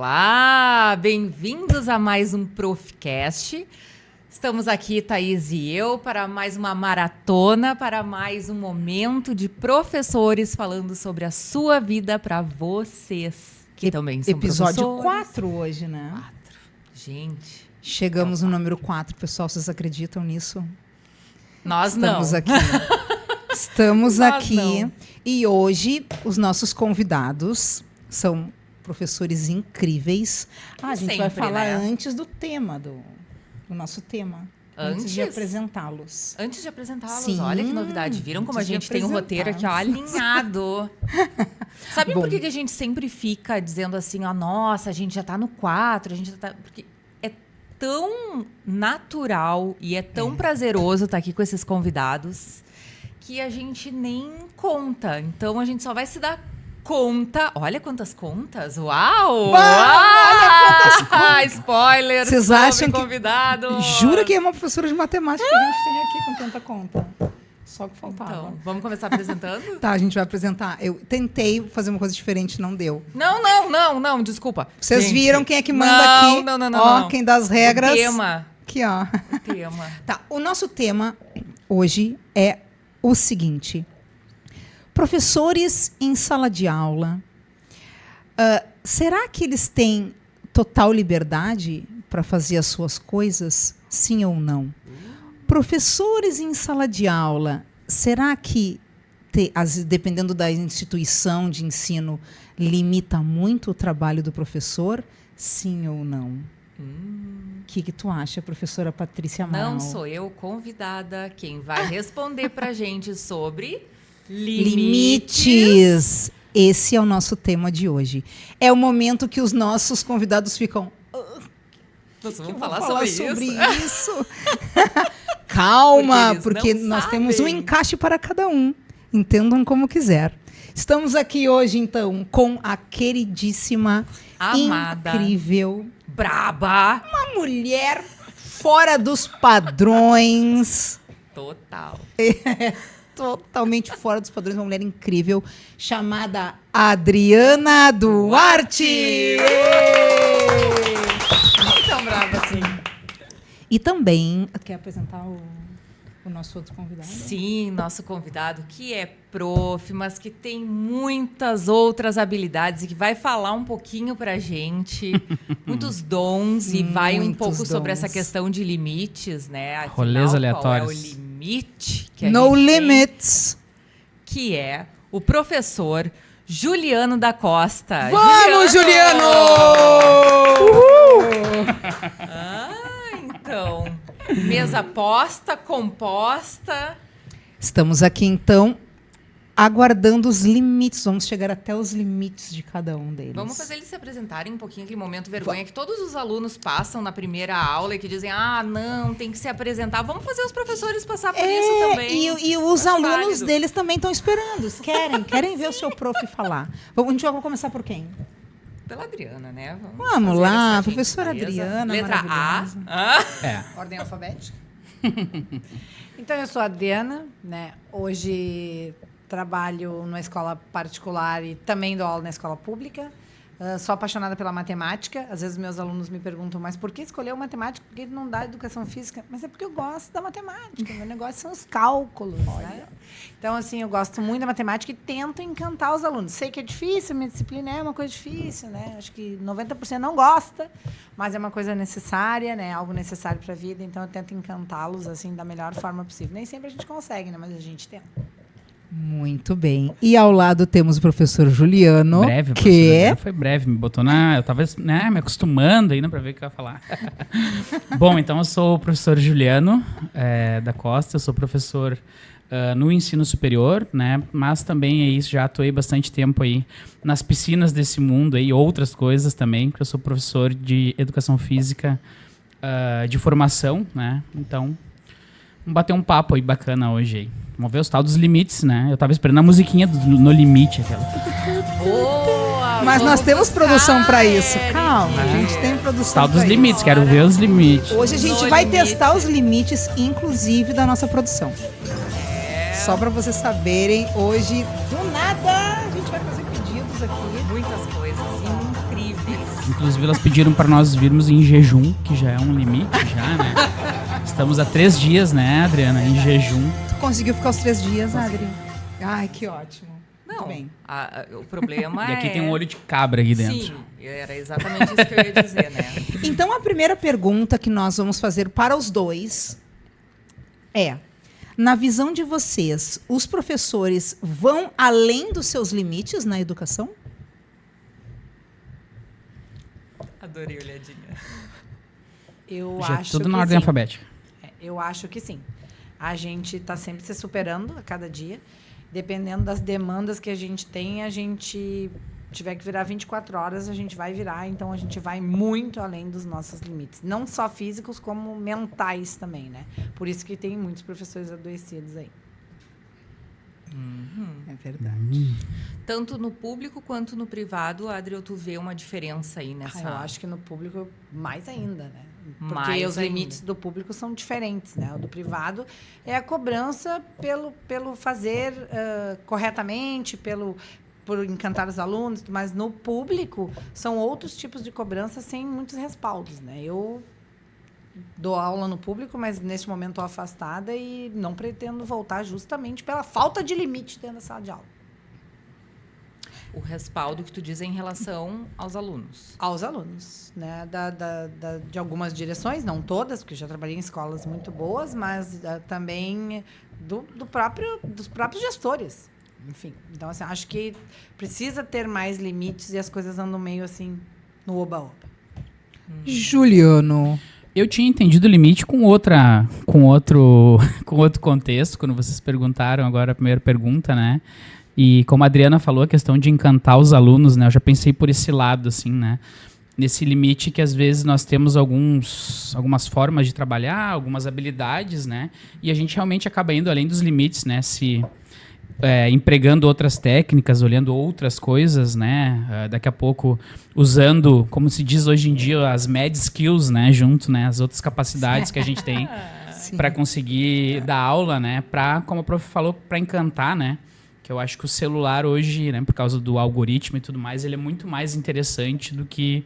Olá, bem-vindos a mais um Profcast. Estamos aqui, Thaís e eu, para mais uma maratona, para mais um momento de professores falando sobre a sua vida para vocês, que também são Episódio professores. 4 hoje, né? 4. Gente. Chegamos no número 4, pessoal. Vocês acreditam nisso? Nós Estamos não. aqui. Estamos Nós aqui. não. E hoje os nossos convidados são professores incríveis. A gente vai sempre, falar né? antes do tema, do nosso tema. Antes de apresentá-los. Antes de apresentá-los, Sim, olha que novidade. Viram como a antes de gente tem um roteiro aqui, ó, apresentá-los. alinhado. Sabe Bom. por que a gente sempre fica dizendo assim, ó, nossa, a gente já tá no 4, a gente já tá... Porque é tão natural e é tão prazeroso estar aqui com esses convidados que a gente nem conta. Então, a gente só vai se dar conta. Olha quantas contas! Uau! Olha quantas contas! Spoiler! Vocês sobre acham que... convidado. Jura que é uma professora de matemática que a gente tem aqui com tanta conta. Só que faltava. Então, vamos começar apresentando? Tá, a gente vai apresentar. Eu tentei fazer uma coisa diferente, não deu. Não, desculpa. Vocês Gente, viram quem é que manda não, aqui? Não, Ó, não. quem dá as regras. O tema. Aqui, ó. O tema. Tá, o nosso tema hoje é o seguinte. Professores em sala de aula, será que eles têm total liberdade para fazer as suas coisas? Sim ou não? Professores em sala de aula, será que, dependendo da instituição de ensino, limita muito o trabalho do professor? Sim ou não? O que tu acha, professora Patrícia Amaral? Não sou eu convidada. Quem vai responder pra gente sobre limites. Esse é o nosso tema de hoje. É o momento que os nossos convidados ficam... Nós Eu vamos vou falar sobre isso. Calma, Porque porque eles não nós temos um sabem. encaixe para cada um. Entendam como quiser. Estamos aqui hoje, então, com a queridíssima, Amada. incrível, Braba. uma mulher fora dos padrões, Total. totalmente fora dos padrões, uma mulher incrível, chamada Adriana Duarte. Não tão braba assim. E também, quer apresentar o nosso outro convidado? Sim, nosso convidado que é prof, mas que tem muitas outras habilidades e que vai falar um pouquinho pra gente, muitos dons e vai um Muitos pouco sobre dons. essa questão de limites, né? Afinal, Rolês qual aleatórios. é o limite que a No gente tem, Limits. que é o professor Juliano da Costa. Vamos, Juliano! Então, mesa posta, composta. Estamos aqui, então, aguardando os limites. Vamos chegar até os limites de cada um deles. Vamos fazer eles se apresentarem um pouquinho, aquele momento vergonha que todos os alunos passam na primeira aula e que dizem, não, tem que se apresentar. Vamos fazer os professores passar por isso também. E os Acho alunos válido. deles também estão esperando. Eles querem ver o seu prof falar. A gente vai começar por quem? Pela Adriana, né? Vamos fazer lá, essa professora gentileza. Adriana, Letra A. maravilhosa. É. Ordem alfabética. Então, eu sou a Adriana, né? Hoje trabalho numa escola particular e também dou aula na escola pública. Sou apaixonada pela matemática. Às vezes meus alunos me perguntam, mas por que escolheu matemática? Por que não dá educação física? Mas é porque eu gosto da matemática. Meu negócio são os cálculos, né? Então, assim, eu gosto muito da matemática e tento encantar os alunos. Sei que é difícil, minha disciplina é uma coisa difícil, né? Acho que 90% não gosta, mas é uma coisa necessária, né? Algo necessário para a vida. Então, eu tento encantá-los, assim, da melhor forma possível. Nem sempre a gente consegue, né? Mas a gente tenta. Muito bem. E ao lado temos o professor Juliano, Breve, que professora, foi breve, me botou na... Eu tava me acostumando ainda para ver o que eu ia falar. Bom, então eu sou o professor Juliano da Costa, eu sou professor no ensino superior, né? Mas também é isso, já atuei bastante tempo aí nas piscinas desse mundo aí, outras coisas também, porque eu sou professor de educação física de formação, né? Então, vamos bater um papo aí bacana hoje aí. Vamos ver os tal dos limites, né? Eu tava esperando a musiquinha No Limite, aquela. Boa! Mas vamos nós temos buscar, produção para isso. Eric. Calma, a gente tem produção Tal dos pra limites, isso. quero ver os limites. Hoje a gente No vai limite. testar os limites, inclusive da nossa produção. Só para vocês saberem, hoje, do nada, a gente vai fazer pedidos aqui. Muitas coisas incríveis. Inclusive, elas pediram para nós virmos em jejum, que já é um limite, já, né? Estamos há 3 dias, né, Adriana, em jejum. Tu conseguiu ficar os 3 dias, Adri? Ai, que ótimo. Não, Muito bem. o problema E aqui é... tem um olho de cabra aqui dentro. Sim, era exatamente isso que eu ia dizer, né? Então, a primeira pergunta que nós vamos fazer para os dois é: na visão de vocês, os professores vão além dos seus limites na educação? Adorei a olhadinha. Eu Já acho tudo que na ordem sim. alfabética. Eu acho que sim. A gente está sempre se superando a cada dia. Dependendo das demandas que a gente tem, a gente tiver que virar 24 horas, a gente vai virar. Então, a gente vai muito além dos nossos limites. Não só físicos, como mentais também, né? Por isso que tem muitos professores adoecidos aí. É verdade. Tanto no público quanto no privado, Adri, tu vê uma diferença aí Ah, nessa... eu acho que no público, mais ainda, né? Porque Mais os limites ainda. do público são diferentes, né? O do privado é a cobrança pelo fazer corretamente, por encantar os alunos, mas no público são outros tipos de cobrança sem muitos respaldos, né? Eu dou aula no público, mas nesse momento estou afastada e não pretendo voltar justamente pela falta de limite dentro da sala de aula. O respaldo que tu diz é em relação aos alunos. Aos alunos, né? De algumas direções, não todas, porque eu já trabalhei em escolas muito boas, mas também dos próprios gestores. Enfim, então, assim, acho que precisa ter mais limites e as coisas andam meio assim no oba-oba. Juliano. Eu tinha entendido o limite com outro contexto, quando vocês perguntaram agora a primeira pergunta, né? E como a Adriana falou, a questão de encantar os alunos, né? Eu já pensei por esse lado, assim, né? Nesse limite que às vezes nós temos algumas formas de trabalhar, algumas habilidades, né? E a gente realmente acaba indo além dos limites, né? Empregando outras técnicas, olhando outras coisas, né? Daqui a pouco usando, como se diz hoje em dia, as mad skills, né? Junto, né? As outras capacidades que a gente tem para conseguir dar aula, né? Para, como a prof falou, para encantar, né? Que eu acho que o celular hoje, né? Por causa do algoritmo e tudo mais, ele é muito mais interessante do que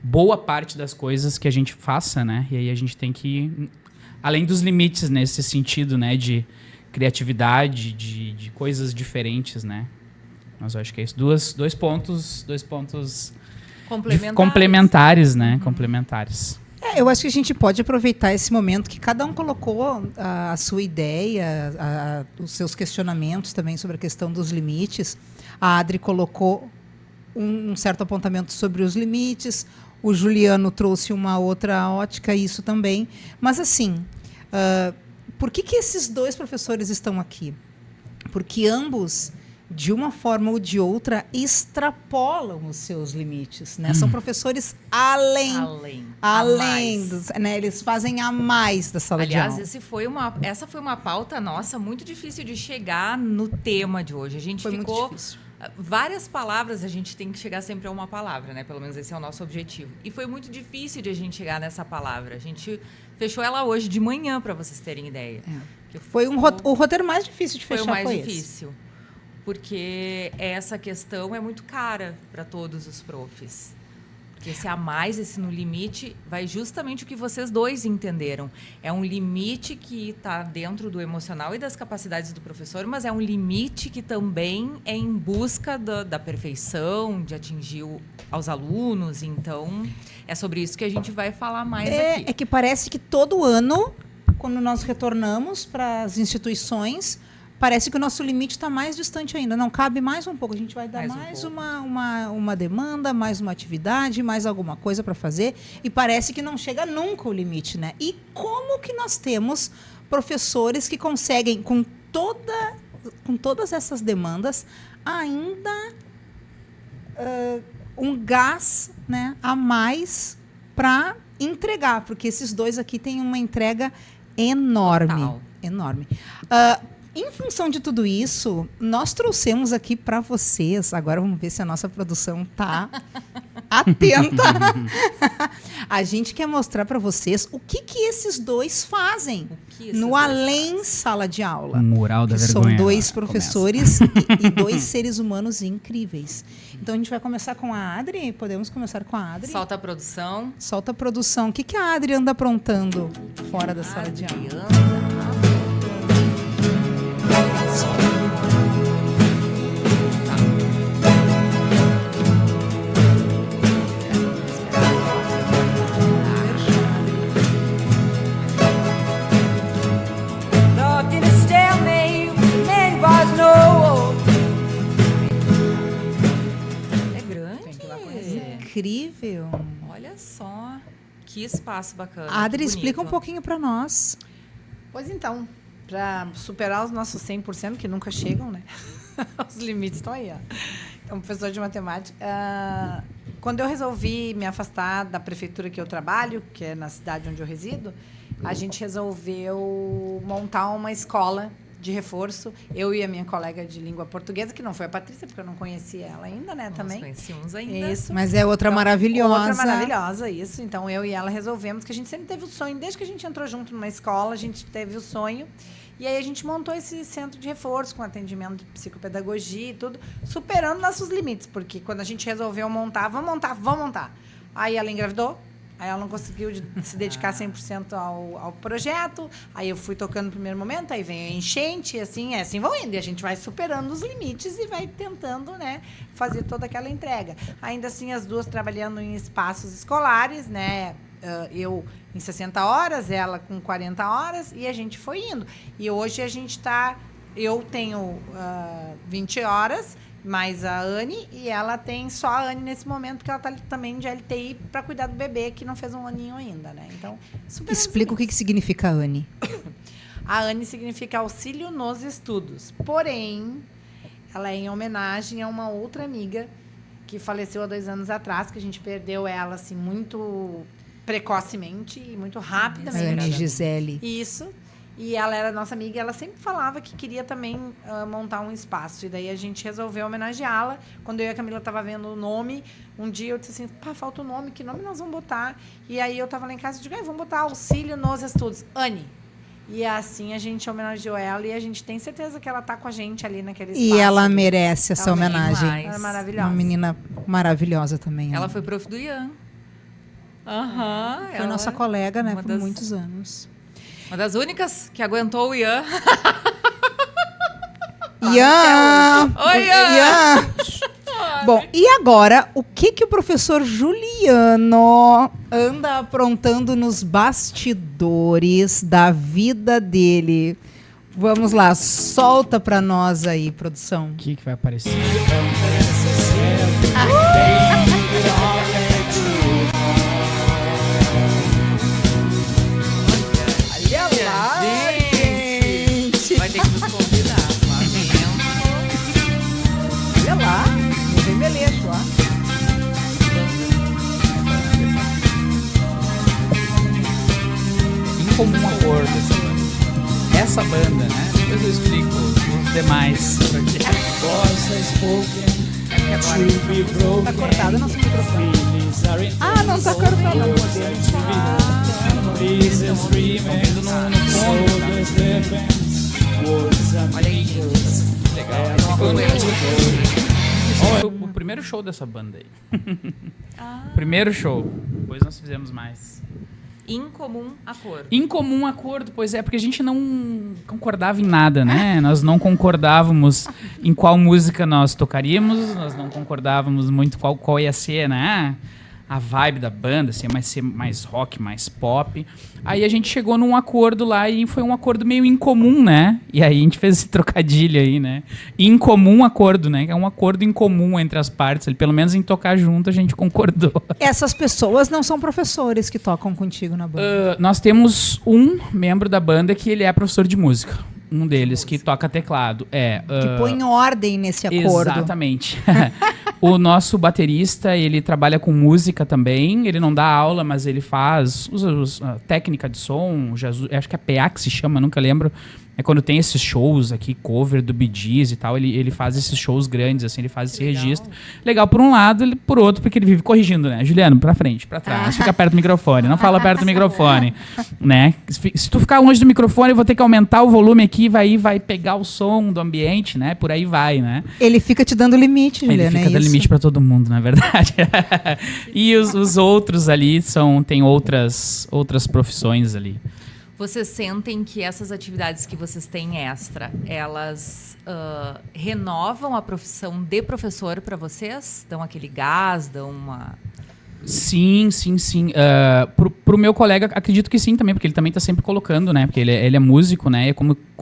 boa parte das coisas que a gente faça, né? E aí a gente tem que ir além dos limites nesse sentido, né? De criatividade, de coisas diferentes, né? Mas eu acho que é isso. Dois pontos complementares, né? Complementares. Eu acho que a gente pode aproveitar esse momento que cada um colocou a sua ideia, os seus questionamentos também sobre a questão dos limites. A Adri colocou um certo apontamento sobre os limites, o Juliano trouxe uma outra ótica, isso também. Mas, assim, por que esses dois professores estão aqui? Porque ambos, de uma forma ou de outra, extrapolam os seus limites, né? São professores além né? Eles fazem a mais da sala de aula. Aliás, essa foi uma pauta nossa muito difícil de chegar no tema de hoje. A gente Foi ficou... muito difícil. Várias palavras, a gente tem que chegar sempre a uma palavra, né? Pelo menos esse é o nosso objetivo. E foi muito difícil de a gente chegar nessa palavra. A gente fechou ela hoje de manhã, para vocês terem ideia. Foi o roteiro mais difícil de fechar. Foi o mais esse. difícil. Porque essa questão é muito cara para todos os profs. Porque esse a mais, esse no limite, vai justamente o que vocês dois entenderam. É um limite que está dentro do emocional e das capacidades do professor, mas é um limite que também é em busca da perfeição, de atingir aos alunos. Então, é sobre isso que a gente vai falar mais aqui. É que parece que todo ano, quando nós retornamos para as instituições, parece que o nosso limite está mais distante ainda. Não cabe mais um pouco. A gente vai dar mais uma demanda, mais uma atividade, mais alguma coisa para fazer. E parece que não chega nunca o limite, né? E como que nós temos professores que conseguem, com todas essas demandas, ainda um gás, né, a mais para entregar? Porque esses dois aqui têm uma entrega enorme. Total. Enorme. Em função de tudo isso, nós trouxemos aqui para vocês, agora vamos ver se a nossa produção está Atenta! A gente quer mostrar para vocês o que esses dois fazem no Além Sala de Aula. O mural da Que vergonha. são dois Começa. professores e dois seres humanos incríveis. Então a gente vai começar com a Adri. Podemos começar com a Adri? Solta a produção. Solta a produção. O que a Adri anda aprontando fora da sala de aula? Adriana. É grande. Tem que ir lá conhecer. Incrível. Olha só. Que espaço bacana. Adri, que explica um bonito. pouquinho para nós. Pois então, para superar os nossos 100%, que nunca chegam, né? Os limites estão aí, ó. Então, professor de matemática. Quando eu resolvi me afastar da prefeitura que eu trabalho, que é na cidade onde eu resido, a gente resolveu montar uma escola de reforço. Eu e a minha colega de língua portuguesa, que não foi a Patrícia, porque eu não conhecia ela ainda, né, Nós também. conhecíamos ainda. Isso. Mas é outra Então, maravilhosa. Outra maravilhosa, isso. Então, eu e ela resolvemos, que a gente sempre teve o sonho, desde que a gente entrou junto numa escola, a gente teve o sonho. E aí a gente montou esse centro de reforço com atendimento de psicopedagogia e tudo, superando nossos limites, porque quando a gente resolveu montar, vamos montar. Aí ela engravidou, aí ela não conseguiu se dedicar 100% ao projeto, aí eu fui tocando no primeiro momento, aí vem a enchente, e assim vão indo, e a gente vai superando os limites e vai tentando, né, fazer toda aquela entrega. Ainda assim, as duas trabalhando em espaços escolares, né, eu em 60 horas, ela com 40 horas, e a gente foi indo. E hoje a gente está... Eu tenho 20 horas, mais a Anne, e ela tem só a Anne nesse momento, porque ela está também de LTI para cuidar do bebê, que não fez um aninho ainda, né? Então, Explica o que significa Anne. A Anne significa auxílio nos estudos. Porém, ela é em homenagem a uma outra amiga que faleceu há 2 anos atrás, que a gente perdeu ela, assim, muito precocemente e muito rapidamente. Anne Gisele. Isso. E ela era nossa amiga e ela sempre falava que queria também montar um espaço. E daí a gente resolveu homenageá-la. Quando eu e a Camila tava vendo o nome, um dia eu disse assim, pá, falta o nome, que nome nós vamos botar? E aí eu tava lá em casa e digo, vamos botar auxílio nos estudos. Anne. E assim a gente homenageou ela e a gente tem certeza que ela tá com a gente ali naquele espaço. E ela merece essa Também, homenagem. mais. Ela é maravilhosa. Uma menina maravilhosa também. Ela Anne. foi prof do Ian. Aham. Foi nossa colega, né, uma por das- muitos anos. Uma das únicas que aguentou o Ian. Ian! Oi, Ian! Bom, e agora, o que o professor Juliano anda aprontando nos bastidores da vida dele? Vamos lá, solta pra nós aí, produção. O que vai aparecer? Olha lá, gente! Vai ter que nos convidar. Lá dentro. Olha lá, não tem beleza, ó. Em comum acordo, essa banda, né? Depois eu explico os demais. Porque... Tá cortado nosso microfone. Ah, não tá cortado. Não podemos. Olha aí, gente. Legal. Então acompanha a gente. Foi o primeiro show dessa banda aí. Primeiro show. Depois nós fizemos mais. Incomum acordo. Em comum acordo, pois é, porque a gente não concordava em nada, né? Nós não concordávamos em qual música nós tocaríamos, nós não concordávamos muito qual ia ser, né? A vibe da banda, assim, ser mais rock, mais pop. Aí a gente chegou num acordo lá e foi um acordo meio incomum, né? E aí a gente fez esse trocadilho aí, né? Incomum acordo, né? É um acordo incomum entre as partes. Pelo menos em tocar junto a gente concordou. Essas pessoas não são professores que tocam contigo na banda. Nós temos um membro da banda que ele é professor de música. Um deles que toca teclado. Que põe ordem nesse acordo. Exatamente. O nosso baterista, ele trabalha com música também. Ele não dá aula, mas ele faz usa técnica de som. Acho que é PA que se chama, nunca lembro. Quando tem esses shows aqui, cover do Bee Gees e tal, ele faz esses shows grandes, assim, ele faz esse registro. Legal por um lado, por outro, porque ele vive corrigindo, né? Juliano, pra frente, pra trás, fica perto do microfone, não fala perto do microfone, né? Se tu ficar longe do microfone, eu vou ter que aumentar o volume aqui, vai pegar o som do ambiente, né? Por aí vai, né? Ele fica te dando limite, Juliana, Ele fica dando limite pra todo mundo, na verdade. E os outros ali têm outras profissões ali. Vocês sentem que essas atividades que vocês têm extra, elas renovam a profissão de professor para vocês? Dão aquele gás, dão uma... Sim. Pro meu colega, acredito que sim também, porque ele também tá sempre colocando, né? Porque ele é músico, né?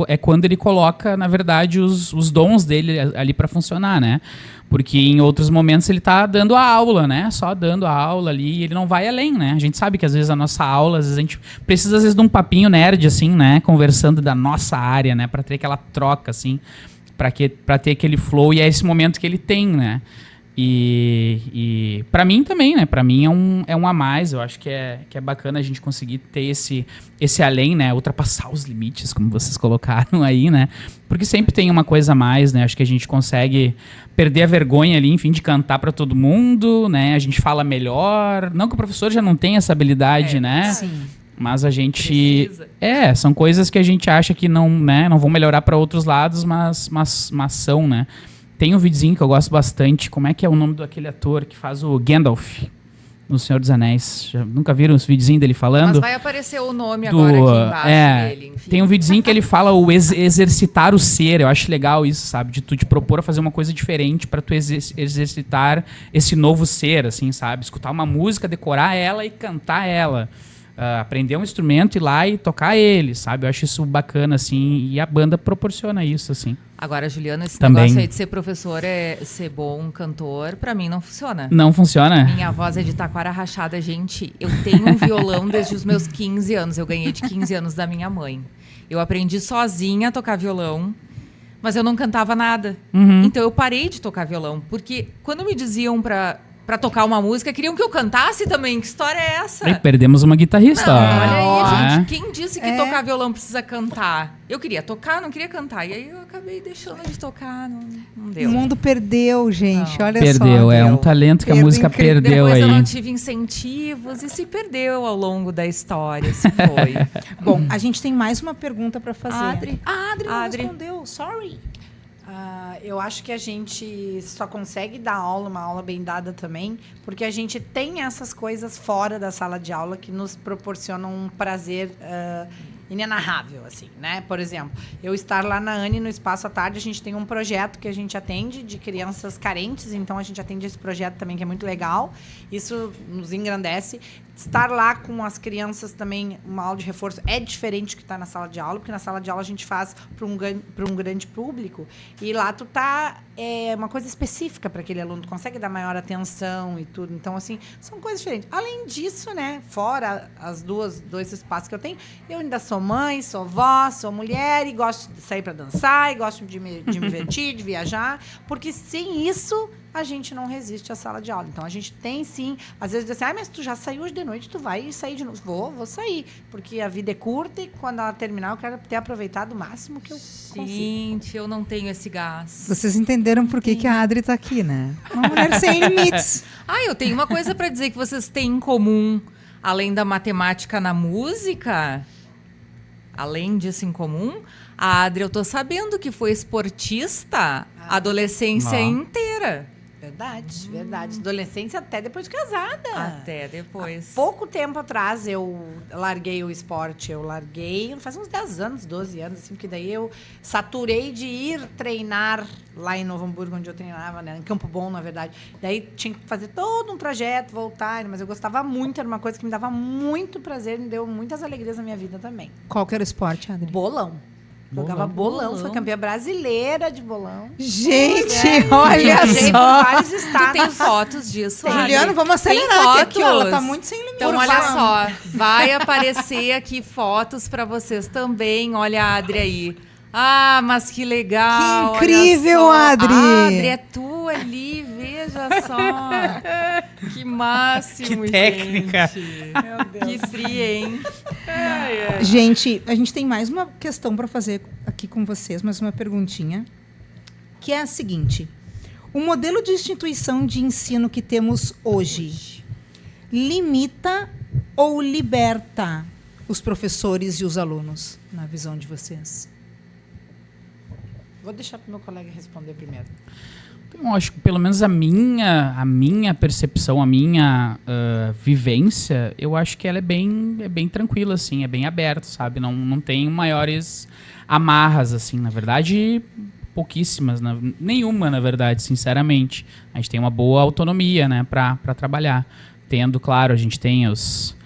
É quando ele coloca, na verdade, os dons dele ali para funcionar, né? Porque em outros momentos ele tá dando a aula, né? Só dando a aula ali, e ele não vai além, né? A gente sabe que às vezes a nossa aula, às vezes a gente precisa de um papinho nerd, assim, né? Conversando da nossa área, né? Para ter aquela troca, assim, para ter aquele flow, e é esse momento que ele tem, né? E para mim também, né? Para mim é um a mais. Eu acho que é bacana a gente conseguir ter esse além, né? Ultrapassar os limites, como vocês colocaram aí, né? Porque sempre tem uma coisa a mais, né? Acho que a gente consegue perder a vergonha ali, enfim, de cantar para todo mundo, né? A gente fala melhor. Não que o professor já não tenha essa habilidade, né? Sim. Mas a gente... são coisas que a gente acha que não, né? Não vão melhorar para outros lados, mas são, né? Tem um videozinho que eu gosto bastante. Como é que é o nome daquele ator que faz o Gandalf no Senhor dos Anéis? Nunca viram os videozinhos dele falando? Mas vai aparecer o nome agora aqui embaixo dele. Enfim. Tem um videozinho que ele fala o exercitar o ser. Eu acho legal isso, sabe? De tu te propor a fazer uma coisa diferente para tu exercitar esse novo ser, assim, sabe? Escutar uma música, decorar ela e cantar ela. Aprender um instrumento, ir lá e tocar ele, sabe? Eu acho isso bacana, assim, e a banda proporciona isso, assim. Agora, Juliano, esse Também. negócio aí de ser professor, ser bom cantor, pra mim não funciona. Não funciona? Minha voz é de taquara rachada, gente. Eu tenho um violão desde os meus 15 anos. Eu ganhei de 15 anos da minha mãe. Eu aprendi sozinha a tocar violão, mas eu não cantava nada. Então eu parei de tocar violão, porque quando me diziam pra tocar uma música, queriam que eu cantasse também. Que história é essa? E perdemos uma guitarrista. Não, ó. olha aí, É. gente. Quem disse que tocar violão precisa cantar? Eu queria tocar, não queria cantar. E aí eu acabei deixando de tocar. Não deu. O mundo perdeu, gente. Não. Olha Perdeu, só. é um talento que a música incrível. perdeu Depois aí. eu não tive incentivos e se perdeu ao longo da história. Se foi. Bom, a gente tem mais uma pergunta para fazer. Adri. A Adri não Adri. respondeu. Sorry. Eu acho que a gente só consegue dar aula, uma aula bem dada também, porque a gente tem essas coisas fora da sala de aula que nos proporcionam um prazer inenarrável, assim, né? Por exemplo, eu estar lá na ANE, no Espaço à Tarde, a gente tem um projeto que a gente atende de crianças carentes, então a gente atende esse projeto também, que é muito legal. Isso nos engrandece. Estar lá com as crianças também, uma aula de reforço, é diferente do que estar na sala de aula, porque na sala de aula a gente faz para um grande público, e lá tu tá uma coisa específica para aquele aluno, tu consegue dar maior atenção e tudo. Então, assim, são coisas diferentes. Além disso, né, fora dois espaços que eu tenho, eu ainda sou mãe, sou vó, sou mulher, e gosto de sair para dançar, e gosto de me divertir, de viajar, porque sem isso a gente não resiste à sala de aula. Então, a gente tem, sim, às vezes, diz assim, mas tu já saiu hoje de noite, tu vai sair de novo. Vou sair, porque a vida é curta e quando ela terminar, eu quero ter aproveitado o máximo que eu consigo. Gente, eu não tenho esse gás. Vocês entenderam por que a Adri tá aqui, né? Uma mulher sem limites. Eu tenho uma coisa para dizer que vocês têm em comum, além da matemática na música, além disso em comum, a Adri, eu tô sabendo que foi esportista a adolescência inteira. Verdade. Adolescência até depois de casada. Até depois. Pouco tempo atrás eu larguei o esporte. Faz uns 10 anos, 12 anos, assim, porque daí eu saturei de ir treinar lá em Novo Hamburgo, onde eu treinava, né? Em Campo Bom, na verdade. Daí tinha que fazer todo um trajeto, voltar, mas eu gostava muito, era uma coisa que me dava muito prazer, me deu muitas alegrias na minha vida também. Qual que era o esporte, Adri? Bolão. Jogava bolão, foi campeã brasileira de bolão. Gente, olha Viajei por só. vários Tu estados. tem fotos disso, Adri? Juliano, vamos acelerar, Tem que aqui ó, ela fotos? tá muito sem limite. Então, olha só, vai aparecer aqui fotos para vocês também. Olha a Adri aí. Ah, mas que legal. Que incrível, olha só. Adri. Adri, é tu ali, veja só. Que máximo, Que técnica. gente. Meu Deus. Que fria, hein? Gente, a gente tem mais uma questão para fazer aqui com vocês mais uma perguntinha, que é a seguinte: o modelo de instituição de ensino que temos hoje limita ou liberta os professores e os alunos, na visão de vocês? Vou deixar para o meu colega responder primeiro. Eu acho que pelo menos a minha percepção, a minha vivência, eu acho que ela é bem tranquila, assim, é bem aberto, sabe? Não tem maiores amarras, assim, na verdade, pouquíssimas, nenhuma, na verdade, sinceramente. A gente tem uma boa autonomia, né, para trabalhar. Tendo, claro, a gente tem os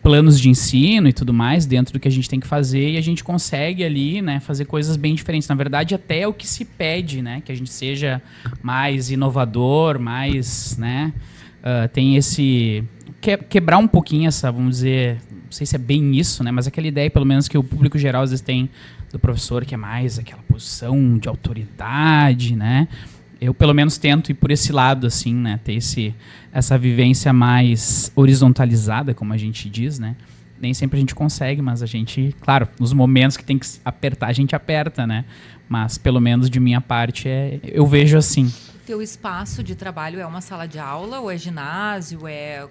planos de ensino e tudo mais dentro do que a gente tem que fazer, e a gente consegue ali, né, fazer coisas bem diferentes. Na verdade, até é o que se pede, né, que a gente seja mais inovador, mais, né, tem esse quebrar um pouquinho essa, vamos dizer, não sei se é bem isso, né, mas aquela ideia, pelo menos, que o público geral às vezes tem do professor, que é mais aquela posição de autoridade, né. Eu, pelo menos, tento ir por esse lado, assim, né? Ter essa vivência mais horizontalizada, como a gente diz, né? Nem sempre a gente consegue, mas a gente, claro, nos momentos que tem que apertar, a gente aperta, né? Mas, pelo menos, de minha parte, eu vejo assim. Teu espaço de trabalho é uma sala de aula ou é ginásio?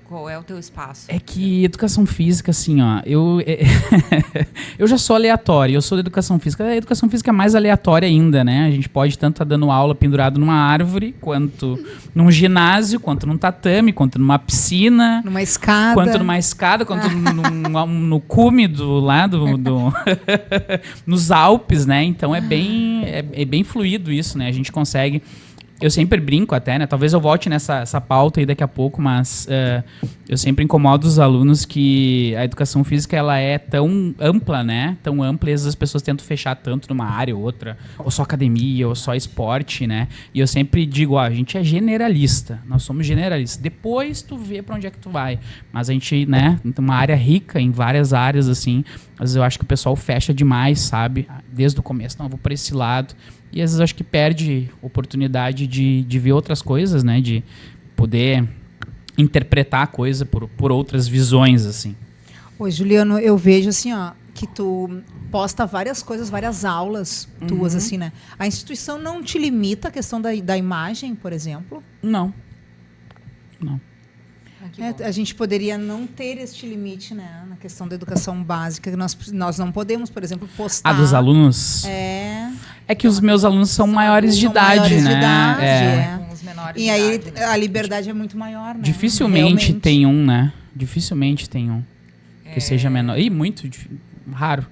Qual é o teu espaço? É que educação física, assim, ó, eu já sou aleatório, eu sou da educação física. A educação física é mais aleatória ainda, né? A gente pode tanto estar dando aula pendurado numa árvore, quanto num ginásio, quanto num tatame, quanto numa piscina. Numa escada. Quanto no cume nos Alpes, né? Então é bem fluido isso, né? A gente consegue... Eu sempre brinco até, né? Talvez eu volte nessa pauta aí daqui a pouco, mas eu sempre incomodo os alunos que a educação física ela é tão ampla, né? Tão ampla, e às vezes as pessoas tentam fechar tanto numa área ou outra, ou só academia, ou só esporte, né? E eu sempre digo, a gente é generalista, nós somos generalistas. Depois tu vê pra onde é que tu vai. Mas a gente, né? Tem uma área rica em várias áreas, assim. Às vezes eu acho que o pessoal fecha demais, sabe? Desde o começo, não, eu vou por esse lado. E às vezes eu acho que perde oportunidade de ver outras coisas, né? De poder interpretar a coisa por outras visões, assim. Oi, Juliano, eu vejo assim, ó, que tu posta várias coisas, várias aulas tuas, assim, né? A instituição não te limita a questão da imagem, por exemplo? Não. A gente poderia não ter este limite, né? Na questão da educação básica, nós não podemos, por exemplo, postar... Dos alunos? É que os meus alunos são maiores de idade, né? Com os menores e aí idade, né? a liberdade é muito maior, né? Dificilmente Realmente. tem um, né? Dificilmente tem um que seja menor. E raro.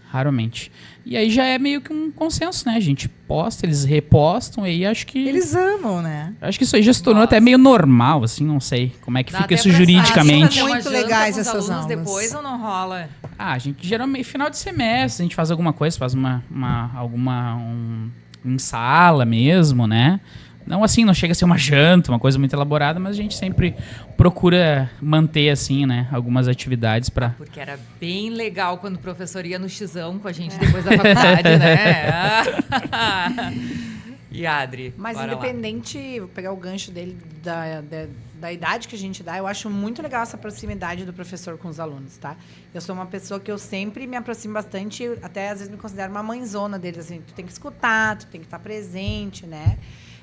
Raramente. E aí já é meio que um consenso, né? A gente posta, eles repostam, e aí acho que... Eles amam, né? Acho que isso aí já se tornou até meio normal, assim, não sei como é que Dá fica até isso pra juridicamente. fazer uma Muito janta legais com os essas alunos aulas. depois ou não rola? A gente geralmente, final de semestre, a gente faz alguma coisa, faz em sala mesmo, né? Não assim, não chega a ser uma janta, uma coisa muito elaborada, mas a gente sempre procura manter, assim, né, algumas atividades para... Porque era bem legal quando o professor ia no xizão com a gente depois da faculdade, né? E Adri, Mas bora lá. independente, vou pegar o gancho dele da idade que a gente dá, eu acho muito legal essa proximidade do professor com os alunos, tá? Eu sou uma pessoa que eu sempre me aproximo bastante, até às vezes me considero uma mãezona deles, assim, tu tem que escutar, tu tem que estar presente, né?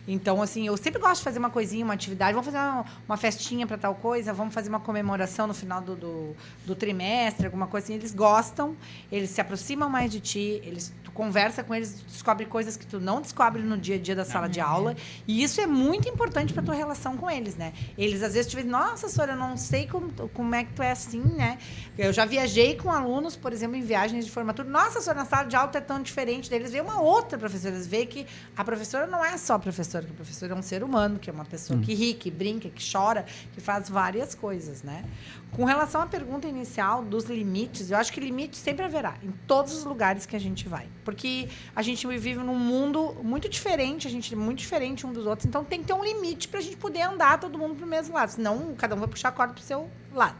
Então, assim, eu sempre gosto de fazer uma coisinha, uma atividade. Vamos fazer uma festinha para tal coisa, vamos fazer uma comemoração no final do trimestre, alguma coisa assim. Eles gostam, eles se aproximam mais de ti, tu conversa com eles, descobre coisas que tu não descobre no dia a dia da sala de aula. E isso é muito importante para tua relação com eles, né? Eles, às vezes, te dizem, nossa, Sora, eu não sei como é que tu é assim, né? Eu já viajei com alunos, por exemplo, em viagens de formatura. Nossa, Sora, na sala de aula tu é tão diferente deles. Vê uma outra professora, eles veem que a professora não é só professora, que o professor é um ser humano, que é uma pessoa que ri, que brinca, que chora, que faz várias coisas, né? Com relação à pergunta inicial dos limites, eu acho que limite sempre haverá, em todos os lugares que a gente vai. Porque a gente vive num mundo muito diferente, a gente é muito diferente um dos outros, então tem que ter um limite para a gente poder andar todo mundo para o mesmo lado, senão cada um vai puxar a corda para o seu lado.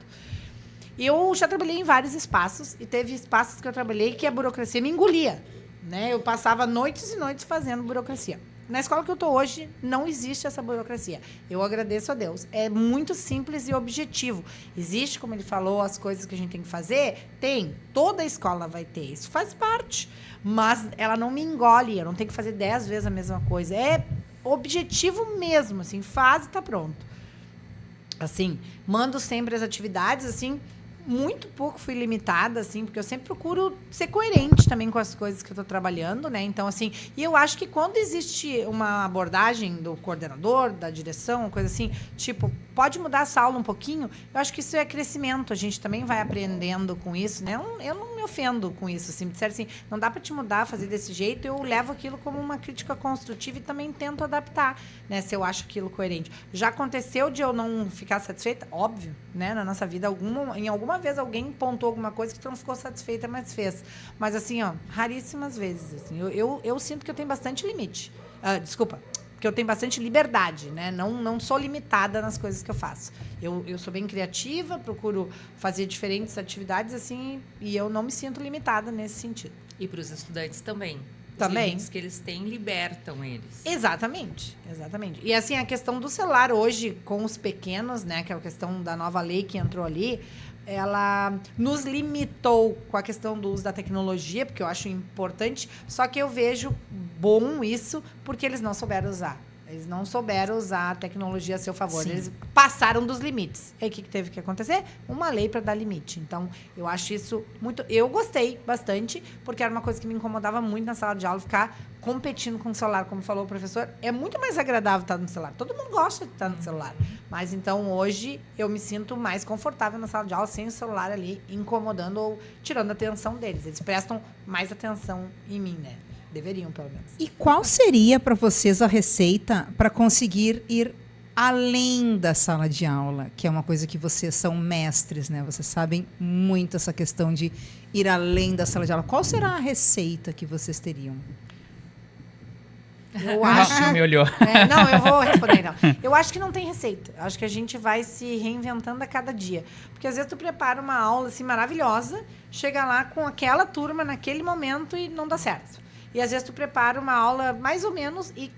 Eu já trabalhei em vários espaços, e teve espaços que eu trabalhei que a burocracia me engolia, né? Eu passava noites e noites fazendo burocracia. Na escola que eu estou hoje, não existe essa burocracia. Eu agradeço a Deus. É muito simples e objetivo. Existe, como ele falou, as coisas que a gente tem que fazer? Tem. Toda escola vai ter. Isso faz parte. Mas ela não me engole. Eu não tenho que fazer 10 vezes a mesma coisa. É objetivo mesmo. Assim, faz e está pronto. Assim, mando sempre as atividades, assim... Muito pouco fui limitada, assim, porque eu sempre procuro ser coerente também com as coisas que eu estou trabalhando, né? Então, assim, e eu acho que quando existe uma abordagem do coordenador, da direção, coisa assim, tipo, pode mudar essa aula um pouquinho, eu acho que isso é crescimento, a gente também vai aprendendo com isso, né? Eu não me ofendo com isso, assim, me disseram assim, não dá para te mudar, fazer desse jeito, eu levo aquilo como uma crítica construtiva e também tento adaptar, né? Se eu acho aquilo coerente. Já aconteceu de eu não ficar satisfeita? Óbvio, né? Na nossa vida, em alguma vez alguém pontou alguma coisa que tu não ficou satisfeita, mas fez. Mas assim, ó, raríssimas vezes. Assim, eu sinto que eu tenho bastante limite. Desculpa, que eu tenho bastante liberdade, né? Não sou limitada nas coisas que eu faço. Eu sou bem criativa, procuro fazer diferentes atividades, assim, e eu não me sinto limitada nesse sentido. E para os estudantes também. Também. Os limites que eles têm libertam eles. Exatamente. E assim, a questão do celular hoje com os pequenos, né, que é a questão da nova lei que entrou ali, ela nos limitou com a questão do uso da tecnologia, porque eu acho importante, só que eu vejo bom isso porque eles não souberam usar. Eles não souberam usar a tecnologia a seu favor. Sim. Eles passaram dos limites. E aí, o que teve que acontecer? Uma lei para dar limite. Então, eu acho isso muito... Eu gostei bastante, porque era uma coisa que me incomodava muito na sala de aula, ficar competindo com o celular, como falou o professor. É muito mais agradável estar no celular. Todo mundo gosta de estar no celular. Mas, então, hoje, eu me sinto mais confortável na sala de aula, sem o celular ali, incomodando ou tirando a atenção deles. Eles prestam mais atenção em mim, né? Deveriam, pelo menos. E qual seria para vocês a receita para conseguir ir além da sala de aula, que é uma coisa que vocês são mestres, né? Vocês sabem muito essa questão de ir além da sala de aula. Qual será a receita que vocês teriam? Eu acho... me olhou. Não, eu vou responder, não. Eu acho que não tem receita. Acho que a gente vai se reinventando a cada dia. Porque às vezes tu prepara uma aula assim maravilhosa, chega lá com aquela turma naquele momento e não dá certo. E às vezes tu prepara uma aula mais ou menos e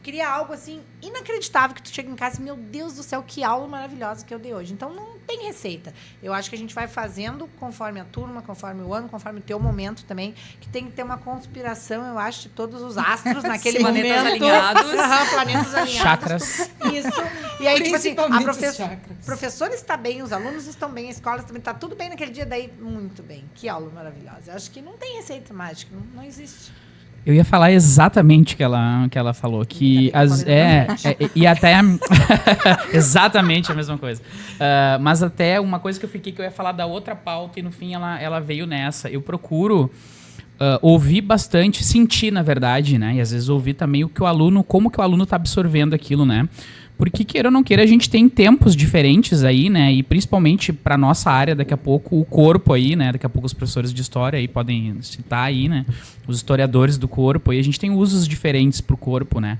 cria algo assim inacreditável que tu chega em casa e, meu Deus do céu, que aula maravilhosa que eu dei hoje. Então não tem receita. Eu acho que a gente vai fazendo conforme a turma, conforme o ano, conforme o teu momento também, que tem que ter uma conspiração, eu acho, de todos os astros naquele momento. Planetas alinhados. Planetas alinhados. Chakras. Isso. E aí, tipo assim, o professor está bem, os alunos estão bem, a escola também está tudo bem naquele dia, daí muito bem. Que aula maravilhosa. Eu acho que não tem receita mágica, não existe. Eu ia falar exatamente o que ela falou, que e até exatamente a mesma coisa. Mas até uma coisa que eu ia falar da outra pauta e no fim ela veio nessa. Eu procuro ouvir bastante, sentir na verdade, né? E às vezes ouvir também como que o aluno está absorvendo aquilo, né? Porque, queira ou não queira, a gente tem tempos diferentes aí, né? E principalmente para nossa área, daqui a pouco, o corpo aí, né? Daqui a pouco os professores de história aí podem citar aí, né? Os historiadores do corpo. E a gente tem usos diferentes para o corpo, né?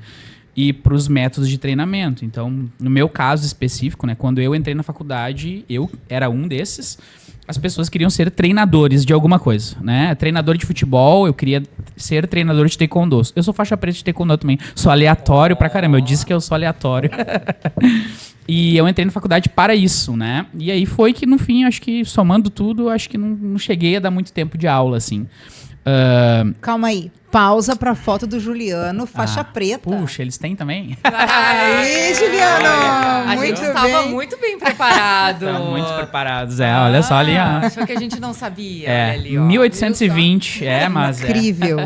E para os métodos de treinamento. Então, no meu caso específico, né? Quando eu entrei na faculdade, eu era um desses. As pessoas queriam ser treinadores de alguma coisa, né? Treinador de futebol, eu queria ser treinador de taekwondo. Eu sou faixa preta de taekwondo também. Sou aleatório pra caramba. Eu disse que eu sou aleatório. E eu entrei na faculdade para isso, né? E aí foi que, no fim, acho que somando tudo, acho que não cheguei a dar muito tempo de aula, assim. Calma aí. Pausa para a foto do Juliano, faixa preta. Puxa, eles têm também? Aí, Juliano! A gente estava muito bem preparado. Estão muito preparados, olha só ali. Achou que a gente não sabia. Ali, 1820, mas incrível.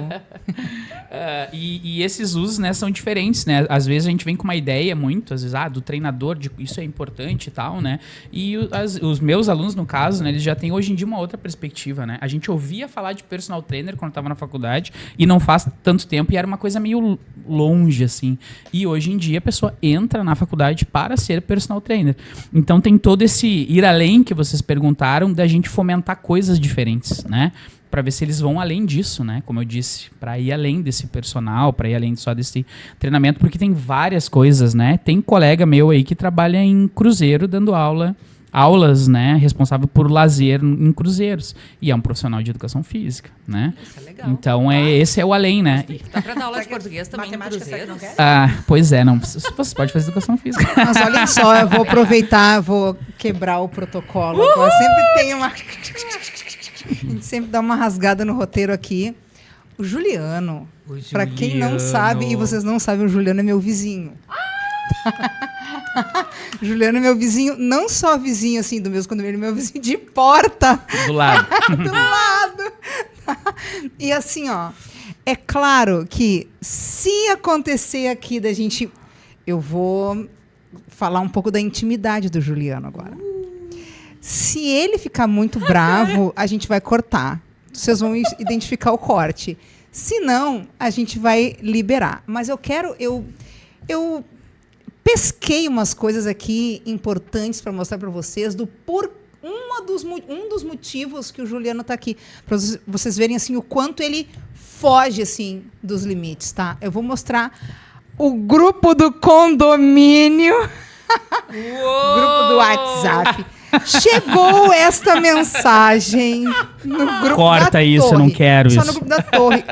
E esses usos, né, são diferentes, né? Às vezes a gente vem com uma ideia às vezes, do treinador, isso é importante e tal, né? E os meus alunos, no caso, né, eles já têm hoje em dia uma outra perspectiva, né? A gente ouvia falar de personal trainer quando estava na faculdade e não faz tanto tempo e era uma coisa meio longe, assim. E hoje em dia a pessoa entra na faculdade para ser personal trainer. Então tem todo esse ir além que vocês perguntaram da gente fomentar coisas diferentes, né? Para ver se eles vão além disso, né? Como eu disse, para ir além desse personal, para ir além só desse treinamento, porque tem várias coisas, né? Tem colega meu aí que trabalha em cruzeiro dando aula aulas, né, responsável por lazer em cruzeiros. E é um profissional de educação física, né? Isso é legal. Então, esse é o além, né? Dá pra dar aula de português também em Matemática, será que não cruzeiros? quer? Pois é, não, você pode fazer educação física. Mas olhem só, eu vou aproveitar, vou quebrar o protocolo. Agora sempre tem uma... A gente sempre dá uma rasgada no roteiro aqui. O Juliano, para quem não sabe, e vocês não sabem, o Juliano é meu vizinho. Juliano é meu vizinho, não só vizinho assim do meu condomínio, ele é meu vizinho de porta. Do lado. Do lado. E assim, ó, é claro que se acontecer aqui da gente... Eu vou falar um pouco da intimidade do Juliano agora. Se ele ficar muito bravo, a gente vai cortar. Vocês vão identificar o corte. Se não, a gente vai liberar. Mas eu pesquei umas coisas aqui importantes para mostrar para vocês um dos motivos que o Juliano está aqui, para vocês verem assim o quanto ele foge assim dos limites, tá? Eu vou mostrar o grupo do condomínio, grupo do WhatsApp. Chegou esta mensagem no grupo Corta da isso, torre, eu não quero só isso. no grupo da torre.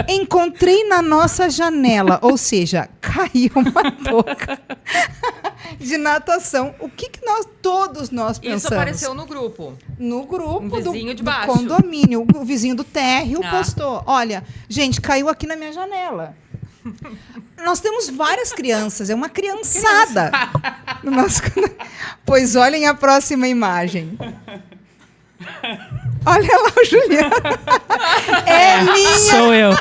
Encontrei na nossa janela, ou seja, caiu uma touca de natação. O que todos nós pensamos? Isso apareceu no grupo. No grupo Um vizinho de do baixo. condomínio. O vizinho do térreo Ah. postou. Olha, gente, caiu aqui na minha janela. Nós temos várias crianças, é uma criançada. No nosso... Pois olhem a próxima imagem. Olha lá o Juliano. É minha. Sou eu.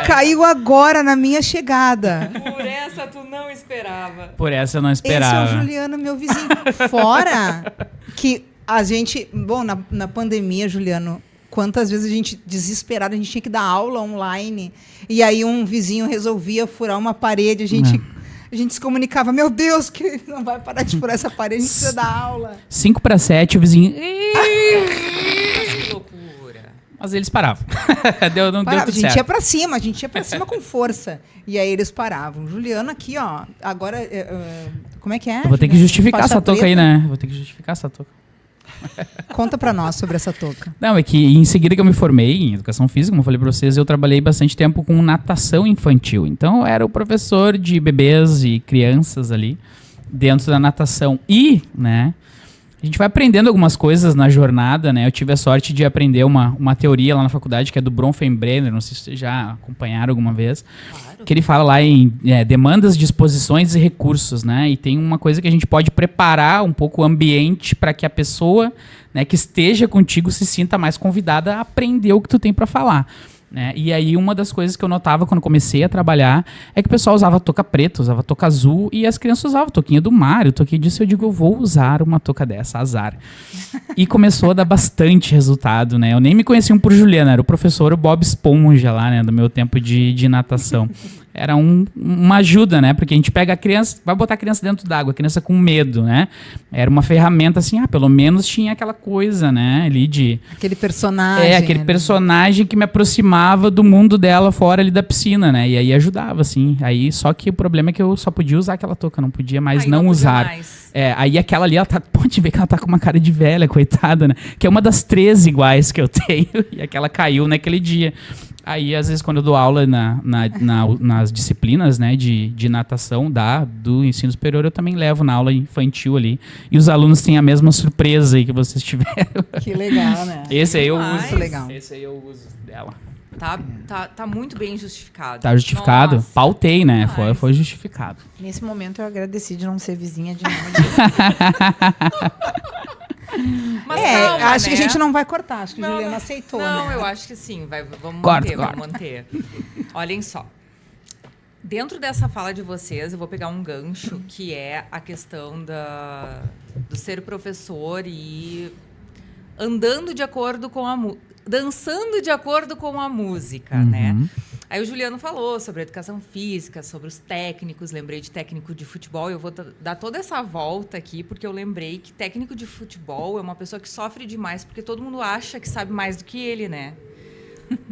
Caiu agora na minha chegada. Por essa tu não esperava. Por essa eu não Esse é esperava. o Juliano, meu vizinho. Fora que a gente... Bom, na pandemia, Juliano, quantas vezes a gente, desesperado, a gente tinha que dar aula online. E aí um vizinho resolvia furar uma parede. A gente se comunicava, meu Deus, que ele não vai parar de furar essa parede, a gente precisa dar aula. 5:07, o vizinho... Que loucura. Mas eles paravam. Não deu Parava, a tudo gente certo. ia pra cima, com força. E aí eles paravam. Juliano aqui, ó, agora... como é que é? Eu vou ter que Juliano? justificar Faixa essa touca preta? aí, né? Vou ter que justificar essa touca. Conta pra nós sobre essa touca. Não, é que em seguida que eu me formei em educação física, como eu falei pra vocês, eu trabalhei bastante tempo com natação infantil. Então eu era o professor de bebês e crianças ali dentro da natação. E, né, a gente vai aprendendo algumas coisas na jornada, né? Eu tive a sorte de aprender uma teoria lá na faculdade que é do Bronfenbrenner, não sei se vocês já acompanharam alguma vez. Claro. Que ele fala lá em demandas, disposições e recursos, né? E tem uma coisa que a gente pode preparar um pouco o ambiente para que a pessoa, né, que esteja contigo se sinta mais convidada a aprender o que tu tem para falar. Né? E aí uma das coisas que eu notava quando comecei a trabalhar é que o pessoal usava touca preta, usava touca azul e as crianças usavam touquinha do Mário, touquinha disso. Eu digo, eu vou usar uma touca dessa, azar. E começou a dar bastante resultado, né? Eu nem me conhecia por Juliana, era o professor Bob Esponja lá, né? Do meu tempo de natação. Era uma ajuda, né? Porque a gente pega a criança, vai botar a criança dentro d'água, a criança com medo, né? Era uma ferramenta assim, pelo menos tinha aquela coisa, né? Ali de... Aquele personagem. aquele né? personagem que me aproximava do mundo dela fora ali da piscina, né? E aí ajudava, assim. Aí, só que o problema é que eu só podia usar aquela touca, não podia mais Aí não podia usar. mais. Aí aquela ali, ela pode ver que ela tá com uma cara de velha, coitada, né? Que é uma das 3 iguais que eu tenho. E aquela caiu naquele dia. Aí, às vezes, quando eu dou aula nas disciplinas, né, de natação do ensino superior, eu também levo na aula infantil ali. E os alunos têm a mesma surpresa aí que vocês tiveram. Que legal, né? Esse aí eu Demais. uso. Legal. Esse aí eu uso dela. Tá muito bem justificado. Tá justificado? Nossa. Pautei, né? Demais. Foi justificado. Nesse momento eu agradeci de não ser vizinha de nenhuma. Mas calma, acho que a né? gente não vai cortar. Acho que o Não, Juliano não. aceitou, Não, né? eu acho que sim. Vamos Corta, manter. Olhem só. Dentro dessa fala de vocês, eu vou pegar um gancho, que é a questão do ser professor e andando de acordo com dançando de acordo com a música, né? Aí o Juliano falou sobre a educação física, sobre os técnicos, lembrei de técnico de futebol, eu vou dar toda essa volta aqui, porque eu lembrei que técnico de futebol é uma pessoa que sofre demais, porque todo mundo acha que sabe mais do que ele, né?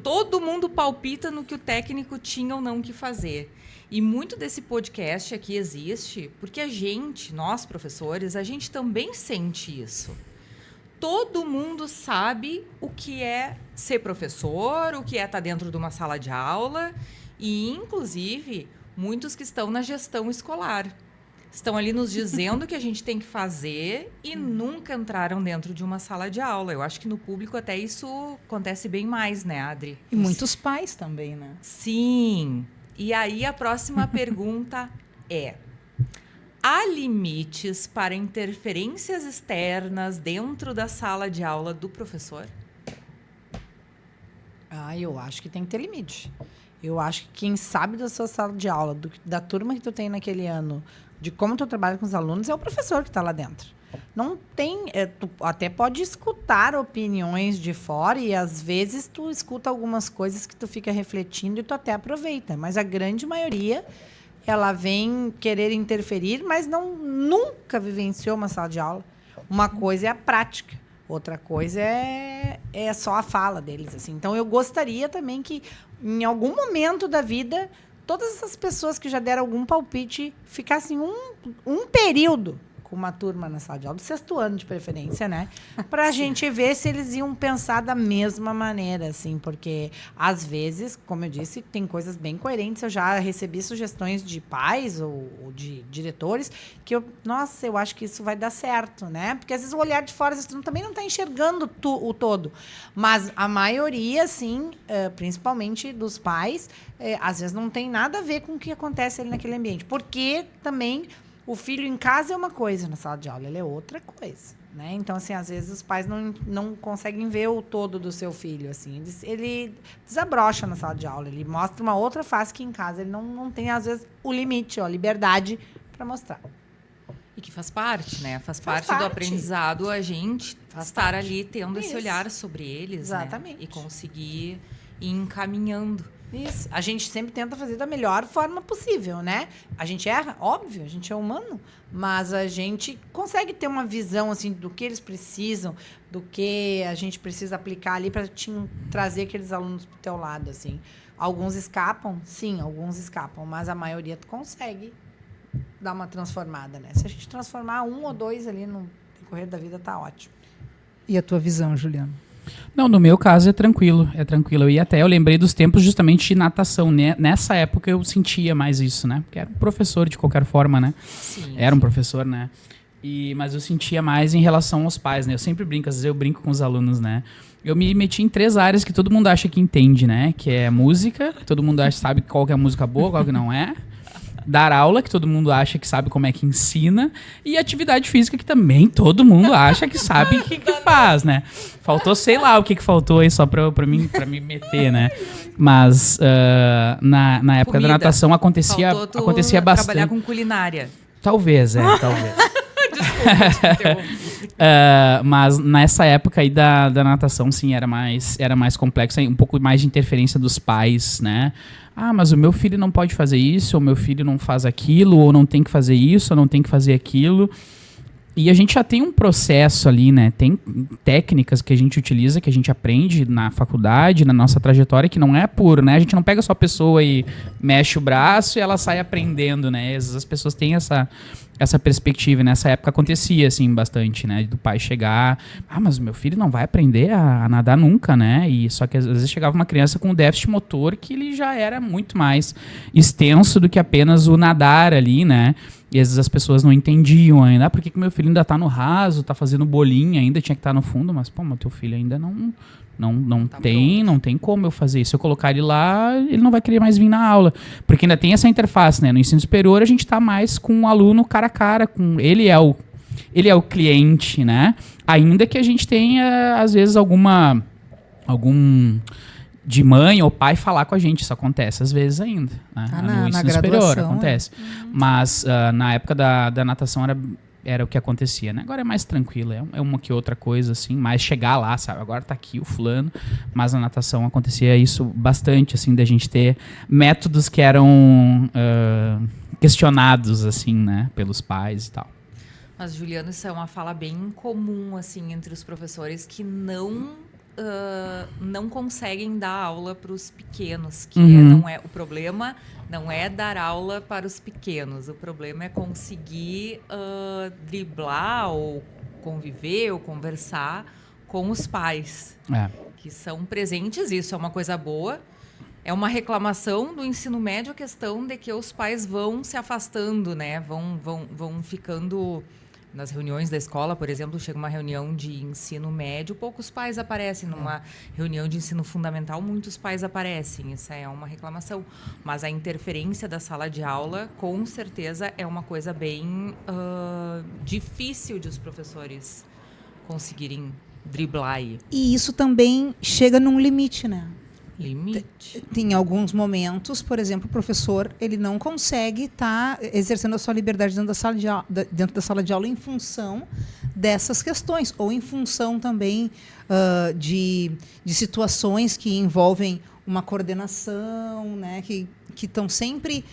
Todo mundo palpita no que o técnico tinha ou não que fazer. E muito desse podcast aqui existe porque a gente, nós professores, a gente também sente isso. Todo mundo sabe o que é ser professor, o que é estar dentro de uma sala de aula e, inclusive, muitos que estão na gestão escolar. Estão ali nos dizendo o que a gente tem que fazer e nunca entraram dentro de uma sala de aula. Eu acho que no público até isso acontece bem mais, né, Adri? E muitos pais também, né? Sim. E aí a próxima pergunta é: há limites para interferências externas dentro da sala de aula do professor? Eu acho que tem que ter limite. Eu acho que quem sabe da sua sala de aula, da turma que tu tem naquele ano, de como tu trabalha com os alunos, é o professor que está lá dentro. Não tem... tu até pode escutar opiniões de fora e, às vezes, tu escuta algumas coisas que tu fica refletindo e tu até aproveita. Mas a grande maioria, ela vem querer interferir, mas nunca vivenciou uma sala de aula. Uma coisa é a prática. Outra coisa é só a fala deles, assim. Então, eu gostaria também que, em algum momento da vida, todas essas pessoas que já deram algum palpite ficassem um período com uma turma na sala de aula, do 6º ano de preferência, né? Para a gente ver se eles iam pensar da mesma maneira, assim, porque, às vezes, como eu disse, tem coisas bem coerentes. Eu já recebi sugestões de pais ou de diretores que eu acho que isso vai dar certo, né? Porque, às vezes, o olhar de fora, você também não está enxergando o todo. Mas a maioria, sim, principalmente dos pais, às vezes não tem nada a ver com o que acontece ali naquele ambiente. Porque também... o filho em casa é uma coisa, na sala de aula ele é outra coisa, né? Então, assim, às vezes os pais não conseguem ver o todo do seu filho, assim. Ele desabrocha na sala de aula, ele mostra uma outra face que em casa ele não tem, às vezes, o limite, a liberdade para mostrar. E que faz parte, né? Faz parte do aprendizado a gente estar ali tendo esse olhar sobre eles. Exatamente. Né? E conseguir ir encaminhando. Isso. A gente sempre tenta fazer da melhor forma possível, né? A gente erra, óbvio, a gente é humano, mas a gente consegue ter uma visão, assim, do que eles precisam, do que a gente precisa aplicar ali para trazer aqueles alunos pro teu lado, assim. Alguns escapam? Sim, alguns escapam, mas a maioria tu consegue dar uma transformada, né? Se a gente transformar 1 ou 2 ali no decorrer da vida, tá ótimo. E a tua visão, Juliano? Não, no meu caso é tranquilo. Eu lembrei dos tempos justamente de natação, né? Nessa época eu sentia mais isso, né? Porque era um professor de qualquer forma, né? Sim. Era um professor, né? Mas eu sentia mais em relação aos pais, né? Eu sempre brinco, às vezes eu brinco com os alunos, né? Eu me meti em 3 áreas que todo mundo acha que entende, né? Que é música, que todo mundo sabe qual que é a música boa, qual que não é. Dar aula, que todo mundo acha que sabe como é que ensina, e atividade física, que também todo mundo acha que sabe o que faz, né? Faltou, sei lá o que faltou aí só pra me meter, né? Mas na época Comida. da natação acontecia bastante. Trabalhar com culinária. Talvez. Mas nessa época aí da natação, sim, era mais complexo, um pouco mais de interferência dos pais, né? Mas o meu filho não pode fazer isso, ou meu filho não faz aquilo, ou não tem que fazer isso, ou não tem que fazer aquilo. E a gente já tem um processo ali, né? Tem técnicas que a gente utiliza, que a gente aprende na faculdade, na nossa trajetória, que não é puro, né? A gente não pega só a pessoa e mexe o braço e ela sai aprendendo, né? Às vezes as pessoas têm essa perspectiva. Nessa época acontecia, assim, bastante, né? Do pai chegar, mas o meu filho não vai aprender a nadar nunca, né? E só que às vezes chegava uma criança com um déficit motor que ele já era muito mais extenso do que apenas o nadar ali, né? E às vezes as pessoas não entendiam ainda. Por que meu filho ainda tá no raso, tá fazendo bolinha, ainda tinha que estar no fundo? Mas, mas teu filho ainda não tem como eu fazer isso. Se eu colocar ele lá, ele não vai querer mais vir na aula. Porque ainda tem essa interface, né? No ensino superior, a gente tá mais com o aluno cara a cara. Ele é o cliente, né? Ainda que a gente tenha, às vezes, algum de mãe ou pai falar com a gente. Isso acontece às vezes ainda. Né? No ensino superior acontece. Mas na época da natação era o que acontecia, né? Agora é mais tranquilo, é uma que outra coisa, assim, mais chegar lá, sabe? Agora tá aqui o fulano, mas na natação acontecia isso bastante, assim, da gente ter métodos que eram questionados, assim, né? Pelos pais e tal. Mas, Juliano, isso é uma fala bem comum, assim, entre os professores que não não conseguem dar aula para os pequenos, que Uhum. não é o problema. Não é dar aula para os pequenos. O problema é conseguir driblar ou conviver ou conversar com os pais, É. que são presentes. Isso é uma coisa boa. É uma reclamação do ensino médio a questão de que os pais vão se afastando, né? Vão ficando... Nas reuniões da escola, por exemplo, chega uma reunião de ensino médio, poucos pais aparecem. Numa reunião de ensino fundamental, muitos pais aparecem. Isso é uma reclamação. Mas a interferência da sala de aula, com certeza, é uma coisa bem difícil de os professores conseguirem driblar aí. E isso também chega num limite, né? Limite. Tem alguns momentos, por exemplo, o professor ele não consegue estar exercendo a sua liberdade dentro da sala de aula em função dessas questões, ou em função também de situações que envolvem uma coordenação, né, que estão sempre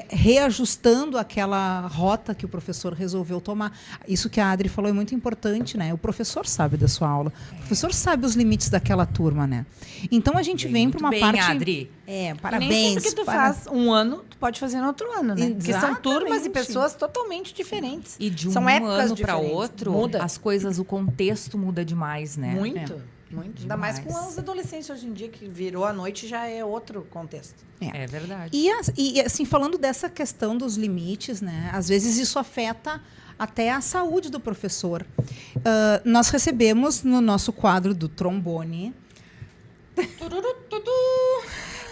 reajustando aquela rota que o professor resolveu tomar. Isso que a Adri falou é muito importante, né? O professor sabe da sua aula, o professor sabe os limites daquela turma, né? Então a gente vem para uma parte... Adri. Parabéns. E nem sempre que tu faz um ano, tu pode fazer no outro ano, né? Porque são Exatamente. turmas e pessoas totalmente diferentes. E de são um épocas ano para diferentes. outro, Muda. as coisas, o contexto muda demais, né? Muito. Muito. Ainda mais com Demais. os adolescentes hoje em dia, que virou a noite já é outro contexto. É verdade. E assim, falando dessa questão dos limites, né? Às vezes isso afeta até a saúde do professor. Nós recebemos no nosso quadro do trombone,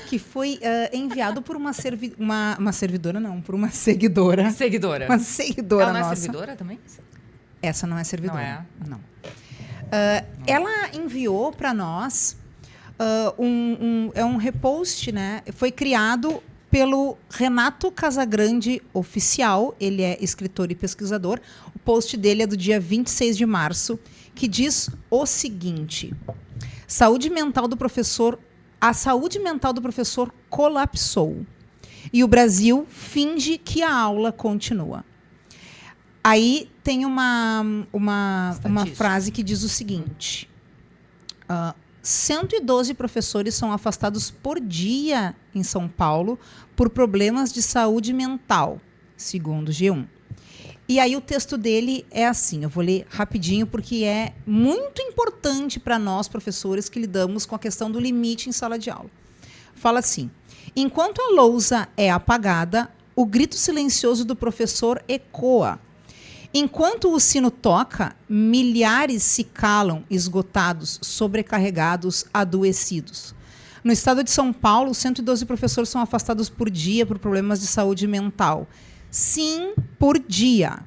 que foi enviado por uma servidora, não, por uma seguidora. Seguidora. Uma seguidora Ela não nossa. é servidora também? Essa não é servidora. Não é? Não. Ela enviou para nós um repost, né? Foi criado pelo Renato Casagrande Oficial, ele é escritor e pesquisador. O post dele é do dia 26 de março, que diz o seguinte: a saúde mental do professor colapsou e o Brasil finge que a aula continua. Aí tem uma frase que diz o seguinte: 112 professores são afastados por dia em São Paulo por problemas de saúde mental, segundo o G1. E aí o texto dele é assim, eu vou ler rapidinho porque é muito importante para nós, professores, que lidamos com a questão do limite em sala de aula. Fala assim: enquanto a lousa é apagada, o grito silencioso do professor ecoa. Enquanto o sino toca, milhares se calam, esgotados, sobrecarregados, adoecidos. No estado de São Paulo, 112 professores são afastados por dia por problemas de saúde mental. Sim, por dia.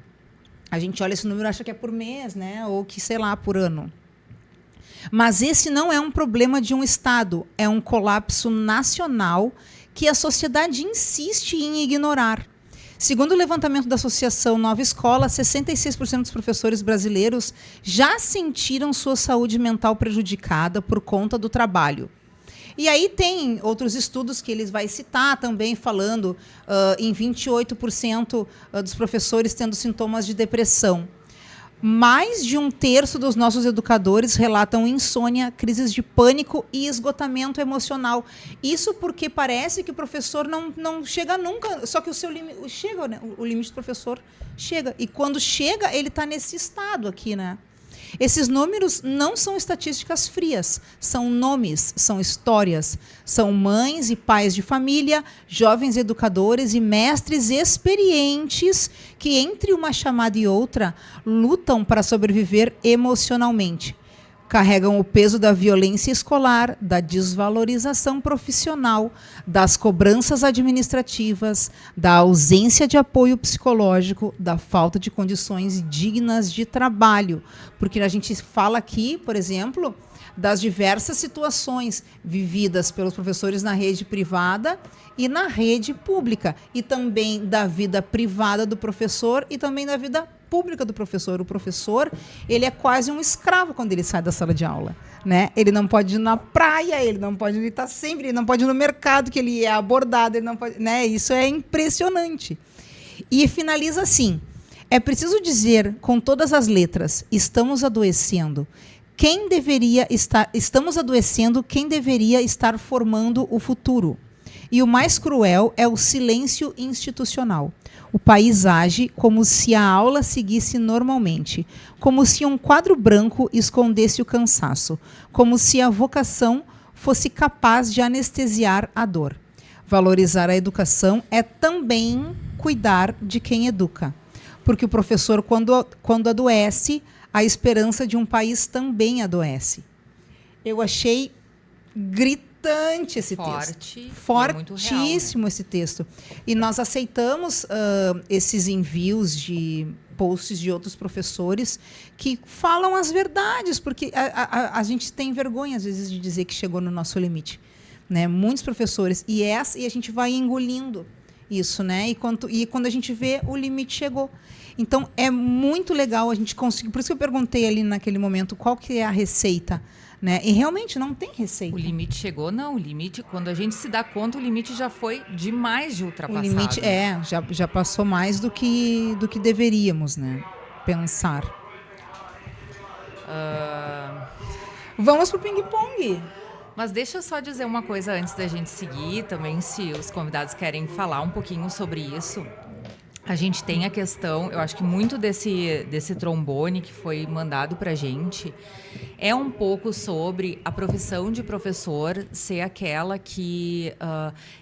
A gente olha esse número e acha que é por mês, né? Ou que, sei lá, por ano. Mas esse não é um problema de um estado, é um colapso nacional que a sociedade insiste em ignorar. Segundo o levantamento da Associação Nova Escola, 66% dos professores brasileiros já sentiram sua saúde mental prejudicada por conta do trabalho. E aí tem outros estudos que eles vai citar também, falando em 28% dos professores tendo sintomas de depressão. Mais de 1/3 dos nossos educadores relatam insônia, crises de pânico e esgotamento emocional. Isso porque parece que o professor não chega nunca, só que o seu limite chega, né? O limite do professor chega. E quando chega, ele está nesse estado aqui, né? Esses números não são estatísticas frias, são nomes, são histórias, são mães e pais de família, jovens educadores e mestres experientes que, entre uma chamada e outra, lutam para sobreviver emocionalmente. Carregam o peso da violência escolar, da desvalorização profissional, das cobranças administrativas, da ausência de apoio psicológico, da falta de condições dignas de trabalho. Porque a gente fala aqui, por exemplo, das diversas situações vividas pelos professores na rede privada e na rede pública, e também da vida privada do professor e também da vida pública do professor. O professor, ele é quase um escravo quando ele sai da sala de aula, né? Ele não pode ir na praia, ele não pode estar sempre, ele não pode ir no mercado que ele é abordado, ele não pode, né? Isso é impressionante. E finaliza assim: é preciso dizer com todas as letras, estamos adoecendo. estamos adoecendo quem deveria estar formando o futuro. E o mais cruel é o silêncio institucional. O país age como se a aula seguisse normalmente, como se um quadro branco escondesse o cansaço, como se a vocação fosse capaz de anestesiar a dor. Valorizar a educação é também cuidar de quem educa. Porque o professor, quando adoece, a esperança de um país também adoece. Eu achei gritante esse texto. Fortíssimo real, né? Esse texto. E nós aceitamos esses envios de posts de outros professores que falam as verdades, porque a gente tem vergonha, às vezes, de dizer que chegou no nosso limite. Né? Muitos professores. E a gente vai engolindo isso, né? E quando a gente vê, o limite chegou. Então, é muito legal a gente conseguir... Por isso que eu perguntei ali naquele momento qual que é a receita. Né? E realmente não tem receita. O limite chegou, não. O limite, quando a gente se dá conta, o limite já foi demais de ultrapassado. O limite já passou mais do que deveríamos, né? Pensar. Vamos pro ping-pong. Mas deixa eu só dizer uma coisa antes da gente seguir, também, se os convidados querem falar um pouquinho sobre isso. A gente tem a questão, eu acho que muito desse trombone que foi mandado para a gente é um pouco sobre a profissão de professor ser aquela que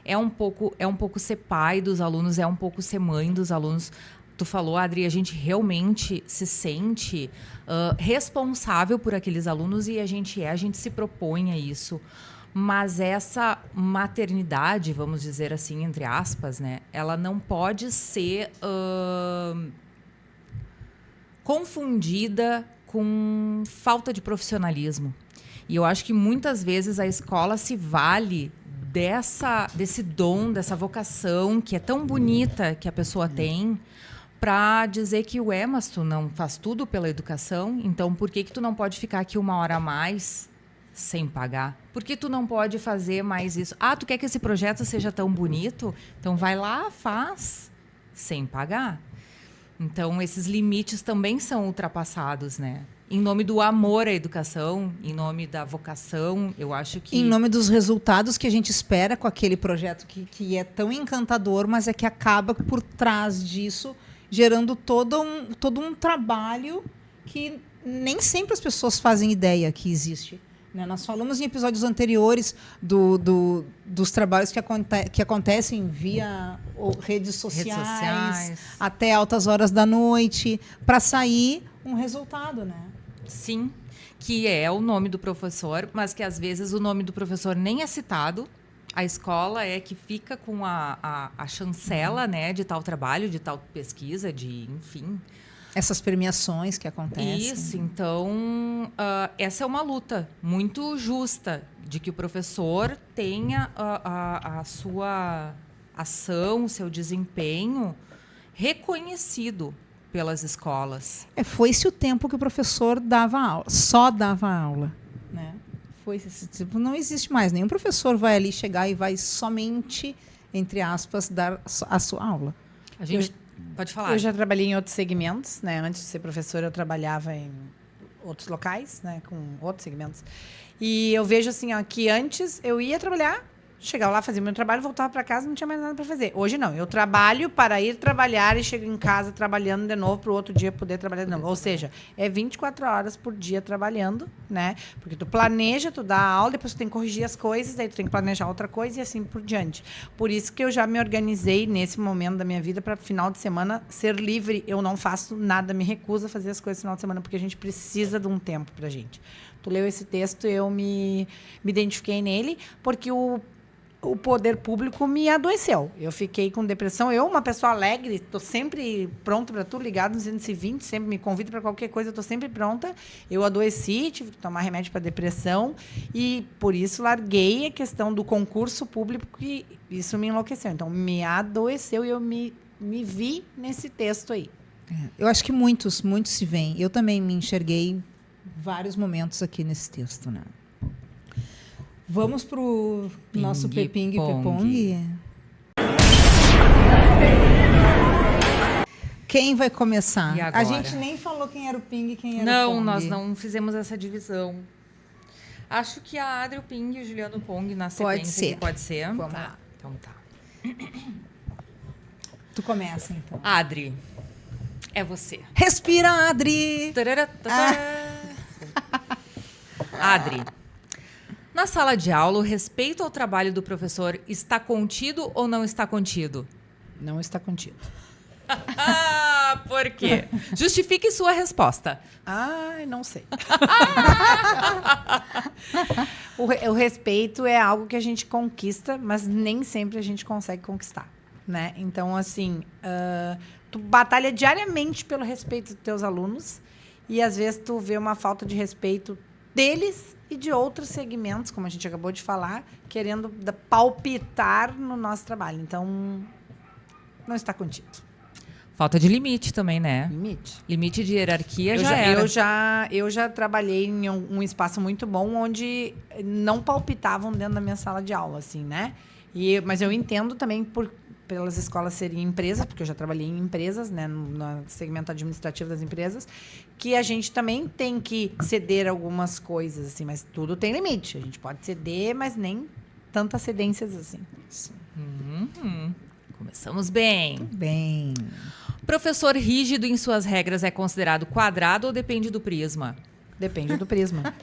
é um pouco ser pai dos alunos, é um pouco ser mãe dos alunos. Tu falou, Adri, a gente realmente se sente responsável por aqueles alunos e a gente se propõe a isso. Mas essa maternidade, vamos dizer assim, entre aspas, né, ela não pode ser confundida com falta de profissionalismo. E eu acho que muitas vezes a escola se vale desse dom, dessa vocação que é tão bonita que a pessoa tem, para dizer que, mas tu não faz tudo pela educação, então por que tu não pode ficar aqui 1 hora a mais sem pagar? Por que tu não pode fazer mais isso? Tu quer que esse projeto seja tão bonito? Então vai lá, faz, sem pagar. Então esses limites também são ultrapassados, né? Em nome do amor à educação, em nome da vocação, eu acho que... Em nome dos resultados que a gente espera com aquele projeto que é tão encantador, mas é que acaba por trás disso gerando todo um trabalho que nem sempre as pessoas fazem ideia que existe. Né? Nós falamos em episódios anteriores dos trabalhos que acontecem via redes sociais, até altas horas da noite, para sair um resultado, né? Sim, que é o nome do professor, mas que às vezes o nome do professor nem é citado. A escola é que fica com a chancela, né, de tal trabalho, de tal pesquisa, enfim... Essas premiações que acontecem. Isso, então, essa é uma luta muito justa de que o professor tenha a sua ação, o seu desempenho reconhecido pelas escolas. Foi-se o tempo que o professor dava aula, só dava aula. Né? Não existe mais. Nenhum professor vai ali chegar e vai somente, entre aspas, dar a sua aula. A gente... Pode falar. Eu já trabalhei em outros segmentos, né? Antes de ser professora, eu trabalhava em outros locais, né? Com outros segmentos. E eu vejo assim, que antes eu ia trabalhar, chegava lá, fazia meu trabalho, voltava para casa, não tinha mais nada para fazer. Hoje não, eu trabalho para ir trabalhar e chego em casa trabalhando de novo para o outro dia poder trabalhar de novo. Ou seja, é 24 horas por dia trabalhando, né? Porque tu planeja, tu dá aula, depois tu tem que corrigir as coisas, aí tu tem que planejar outra coisa e assim por diante. Por isso que eu já me organizei nesse momento da minha vida para final de semana ser livre. Eu não faço nada, me recuso a fazer as coisas no final de semana, porque a gente precisa de um tempo pra gente. Tu leu esse texto, eu me identifiquei nele, porque o poder público me adoeceu. Eu fiquei com depressão. Eu, uma pessoa alegre, estou sempre pronta para tudo, ligado no 220, sempre me convida para qualquer coisa, estou sempre pronta. Eu adoeci, tive que tomar remédio para depressão e, por isso, larguei a questão do concurso público, que isso me enlouqueceu. Então, me adoeceu e eu me vi nesse texto aí. Eu acho que muitos se veem. Eu também me enxerguei vários momentos aqui nesse texto, né? Vamos para o nosso Peping-Pong. Quem vai começar? E agora? A gente nem falou quem era o Ping e quem era o Não, Pong. nós não fizemos essa divisão. Acho que a Adri, o Ping e o Juliano Pong na sequência. Pode ser. Pode ser? Vamos Tá. lá. Então tá. Tu começa, então. Adri, é você. Respira, Adri! Tarará, tatá. Adri, na sala de aula, o respeito ao trabalho do professor está contido ou não está contido? Não está contido. Por quê? Justifique sua resposta. Ai, não sei. O respeito é algo que a gente conquista, mas nem sempre a gente consegue conquistar, né? Então, assim, tu batalha diariamente pelo respeito dos teus alunos e, às vezes, tu vê uma falta de respeito deles e de outros segmentos, como a gente acabou de falar, querendo palpitar no nosso trabalho. Então, não está contido. Falta de limite também, né? Limite. Limite de hierarquia já era. Eu já trabalhei em um espaço muito bom onde não palpitavam dentro da minha sala de aula, assim, né? Mas eu entendo também pelas escolas serem empresas, porque eu já trabalhei em empresas, né, no segmento administrativo das empresas, que a gente também tem que ceder algumas coisas, assim, mas tudo tem limite. A gente pode ceder, mas nem tantas cedências assim. Começamos bem. Bem. Professor rígido em suas regras é considerado quadrado ou depende do prisma? Depende do prisma.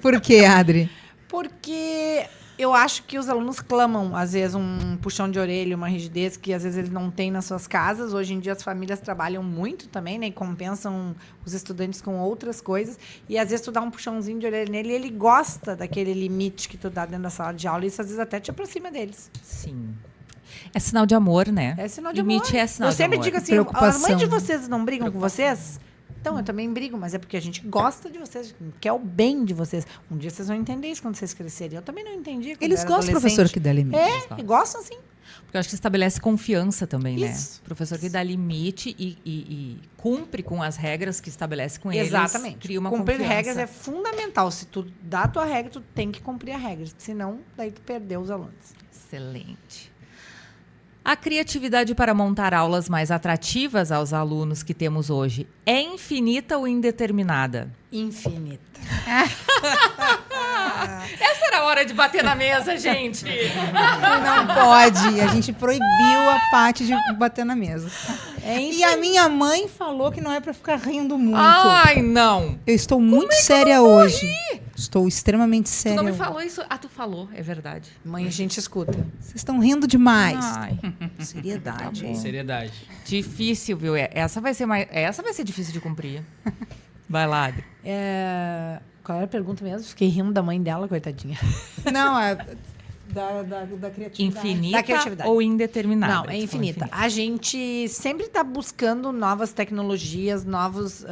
Por que, Adri? Porque eu acho que os alunos clamam, às vezes, um puxão de orelha, uma rigidez que, às vezes, eles não têm nas suas casas. Hoje em dia, as famílias trabalham muito também, né? E compensam os estudantes com outras coisas. E, às vezes, tu dá um puxãozinho de orelha nele e ele gosta daquele limite que tu dá dentro da sala de aula. E isso, às vezes, até te aproxima deles. Sim. É sinal de amor, né? É sinal de Limite amor. é sinal Eu sempre de amor. digo assim, Preocupação. as mães de vocês não brigam com vocês? Então, eu também brigo, mas é porque a gente gosta de vocês, quer o bem de vocês. Um dia vocês vão entender isso quando vocês crescerem. Eu também não entendi. Eles gostam do professor que dá limite. E gostam, sim. Porque eu acho que estabelece confiança também, Isso. né? Professor que dá limite e cumpre com as regras que estabelece com eles. Exatamente. Cria uma Cumprir confiança. regras é fundamental. Se tu dá a tua regra, tu tem que cumprir a regra. Senão, daí tu perdeu os alunos. Excelente. A criatividade para montar aulas mais atrativas aos alunos que temos hoje é infinita ou indeterminada? Infinita. Essa era a hora de bater na mesa, gente. Não pode. A gente proibiu a parte de bater na mesa. E a minha mãe falou que não é pra ficar rindo muito. Ai, não. Eu estou muito séria hoje. Estou extremamente Tu séria. não me hoje. falou isso? Ah, tu falou, é verdade. Mãe, a gente escuta. Vocês estão rindo demais. Ai, Seriedade. bom. Seriedade. difícil, viu? Essa vai ser difícil de cumprir. Vai lá, Adri. Qual era a pergunta mesmo? Fiquei rindo da mãe dela, coitadinha. Não, é da criatividade. Infinita Da criatividade. ou indeterminada? Não, é infinita. A gente sempre está buscando novas tecnologias, novos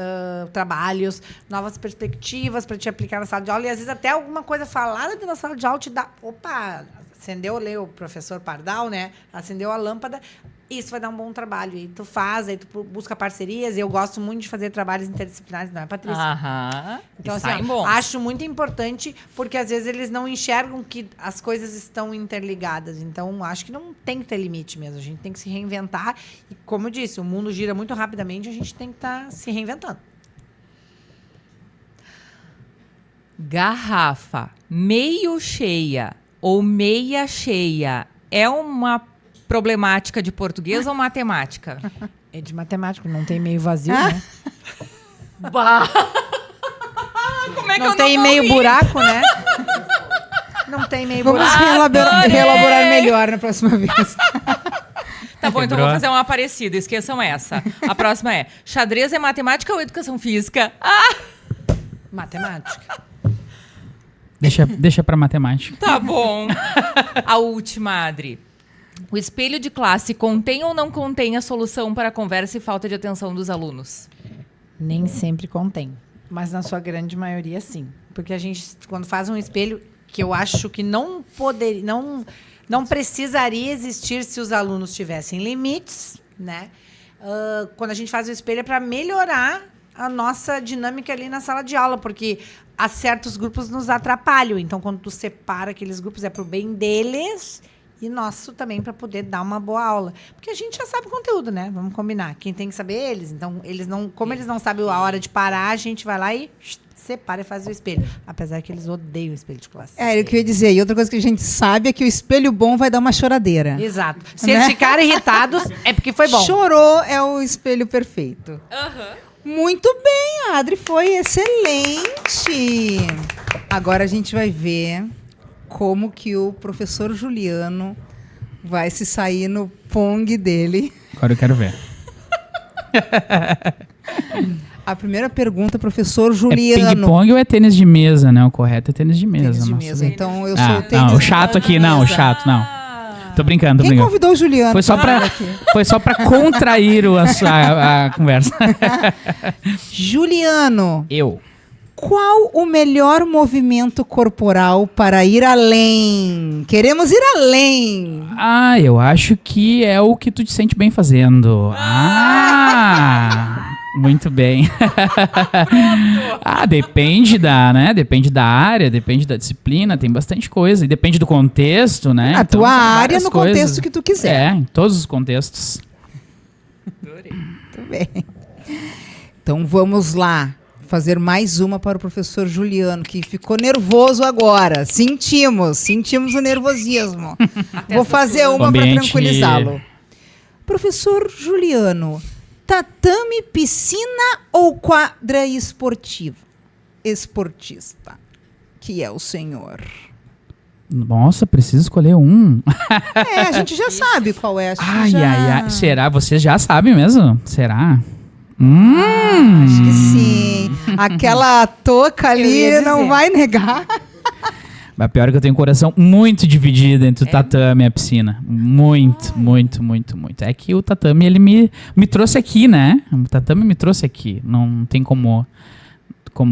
trabalhos, novas perspectivas para te aplicar na sala de aula. E às vezes até alguma coisa falada dentro da sala de aula te dá... Opa, acendeu o professor Pardal, né? Acendeu a lâmpada. Isso vai dar um bom trabalho. E tu faz, aí tu busca parcerias. Eu gosto muito de fazer trabalhos interdisciplinares, não é, Patrícia? Aham. Então, E assim, saem ó, bons. acho muito importante, porque às vezes eles não enxergam que as coisas estão interligadas. Então, acho que não tem que ter limite mesmo. A gente tem que se reinventar. E, como eu disse, o mundo gira muito rapidamente, a gente tem que estar se reinventando. Garrafa meio cheia ou meia cheia é uma problemática de português ou matemática? É de matemática, não tem meio vazio, né? Bah! Como é que Não eu tem não meio morri? buraco, né? Não tem meio Vamos buraco. reelaborar melhor na próxima vez. Tá bom, então Quebrou. vou fazer uma parecida. Esqueçam essa. A próxima é: xadrez é matemática ou educação física? Ah, Matemática. Deixa pra matemática. tá bom. A última, Adri. O espelho de classe contém ou não contém a solução para a conversa e falta de atenção dos alunos? Nem sempre contém. Mas na sua grande maioria, sim. Porque a gente, quando faz um espelho, que eu acho que não precisaria existir se os alunos tivessem limites, né? Quando a gente faz o espelho é para melhorar a nossa dinâmica ali na sala de aula, porque certos grupos nos atrapalham. Então, quando tu separa aqueles grupos, é para o bem deles e nosso também para poder dar uma boa aula. Porque a gente já sabe o conteúdo, né? Vamos combinar. Quem tem que saber é eles. Então, como eles não sabem a hora de parar, a gente vai lá e separa e faz o espelho. Apesar que eles odeiam o espelho de classe. É, o que eu ia dizer. E outra coisa que a gente sabe é que o espelho bom vai dar uma choradeira. Exato. Se Né? eles ficarem irritados, é porque foi bom. Chorou é o espelho perfeito. Muito bem, a Adri foi excelente. Agora a gente vai ver como que o professor Juliano vai se sair no Pong dele. Agora eu quero ver. A primeira pergunta, professor É Juliano. ping-pong ou é tênis de mesa, né? O correto é tênis de mesa. Tênis de nossa. mesa. Então eu sou Ah, o tênis não, o de chato aqui, não, o mesa. chato, não. Tô brincando, tô Quem brincando. convidou o Juliano? Foi só pra pra, foi só pra contrair a conversa. Juliano, Eu. qual o melhor movimento corporal para ir além? Queremos ir além. Ah, eu acho que é o que tu te sente bem fazendo. Ah, muito bem. Ah, depende depende da área, depende da disciplina, tem bastante coisa. E depende do contexto, né? A Então, tua são área várias no coisas. contexto que tu quiser. É, em todos os contextos. Muito bem. Então vamos lá. Fazer mais uma para o professor Juliano, que ficou nervoso agora. Sentimos o nervosismo. Vou fazer uma para Ambiente- tranquilizá-lo. Professor Juliano, tatame, piscina ou quadra esportiva? Esportista, que é o senhor. Nossa, preciso escolher um. É, a gente já sabe qual é. Acho que Ai, já... ai, ai. Será? Vocês já sabem mesmo? Será? Acho que sim. Aquela touca Eu ali ia não dizer. vai negar. Mas pior é que eu tenho um coração muito dividido entre o tatame e a piscina. Muito, muito, muito, muito. É que o tatame, ele me trouxe aqui, né? O tatame me trouxe aqui. Não tem como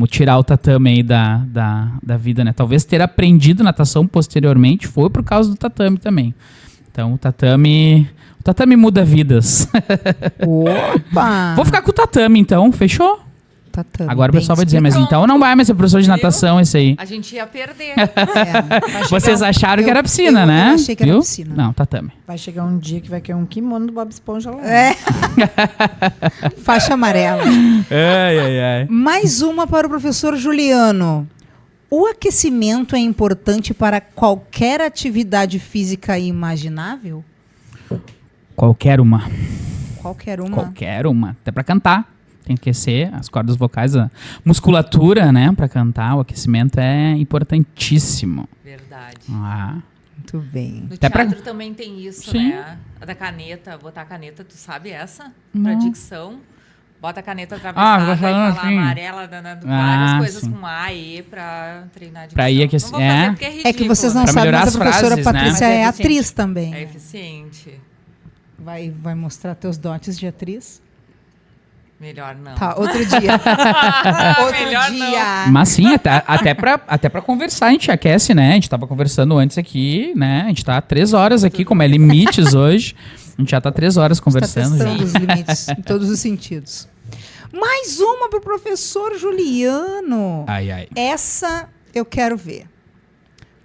tirar o tatame aí da vida, né? Talvez ter aprendido natação posteriormente foi por causa do tatame também. Então, o tatame muda vidas. Opa! Vou ficar com o tatame, então. Fechou? Tatame, Agora o bem pessoal vai dizer, mas explicado. então não vai mais ser professor de Viu? natação esse aí. A gente ia perder. É. Vocês acharam que era piscina, eu né? achei que era Viu? piscina. Não, tatame. Vai chegar um dia que vai querer um kimono do Bob Esponja lá. É. Faixa amarela. Ai, ai, ai. Mais uma para o professor Juliano. O aquecimento é importante para qualquer atividade física imaginável? Qualquer uma. Qualquer uma. Qualquer uma. Até pra cantar. Tem que aquecer as cordas vocais, a musculatura, né? Pra cantar, o aquecimento é importantíssimo. Verdade. Ah. Muito bem. No Até pra- teatro também tem isso, Sim. né? A da caneta, botar a caneta, tu sabe essa? Não. Pra dicção. Bota a caneta atravessada vai e falando fala assim. amarela, danando Ah, várias coisas sim. com A e E pra treinar a dicção. Pra ir aquecer- Não vou fazer é. porque é ridículo, É que vocês não né? Pra sabem, melhorar mas a as professora frases, né? Patrícia Mas é é eficiente. atriz também. É eficiente. Vai mostrar teus dotes de atriz? Melhor não. Tá, outro dia. Outro Melhor dia. Mas sim, até pra conversar, a gente aquece, né? A gente tava conversando antes aqui, né? A gente tá há 3 horas aqui, como é limites hoje. A gente já tá 3 horas Está conversando. já. testando os limites em todos os sentidos. Mais uma para o professor Juliano. Ai, ai. Essa eu quero ver.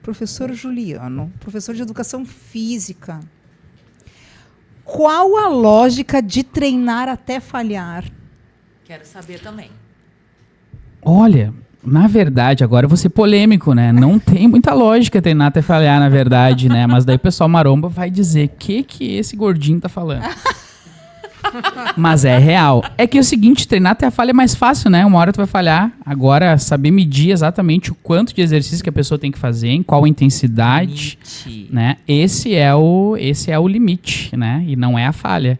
Professor Juliano, professor de educação física. Qual a lógica de treinar até falhar? Quero saber também. Olha, na verdade, agora eu vou ser polêmico, né? Não tem muita lógica treinar até falhar, na verdade, né? Mas daí o pessoal maromba vai dizer que esse gordinho tá falando. Mas é real. É que é o seguinte, treinar até a falha é mais fácil, né? Uma hora tu vai falhar. Agora, saber medir exatamente o quanto de exercício que a pessoa tem que fazer, em qual intensidade, Limite. né? Esse é o limite, né? E não é a falha.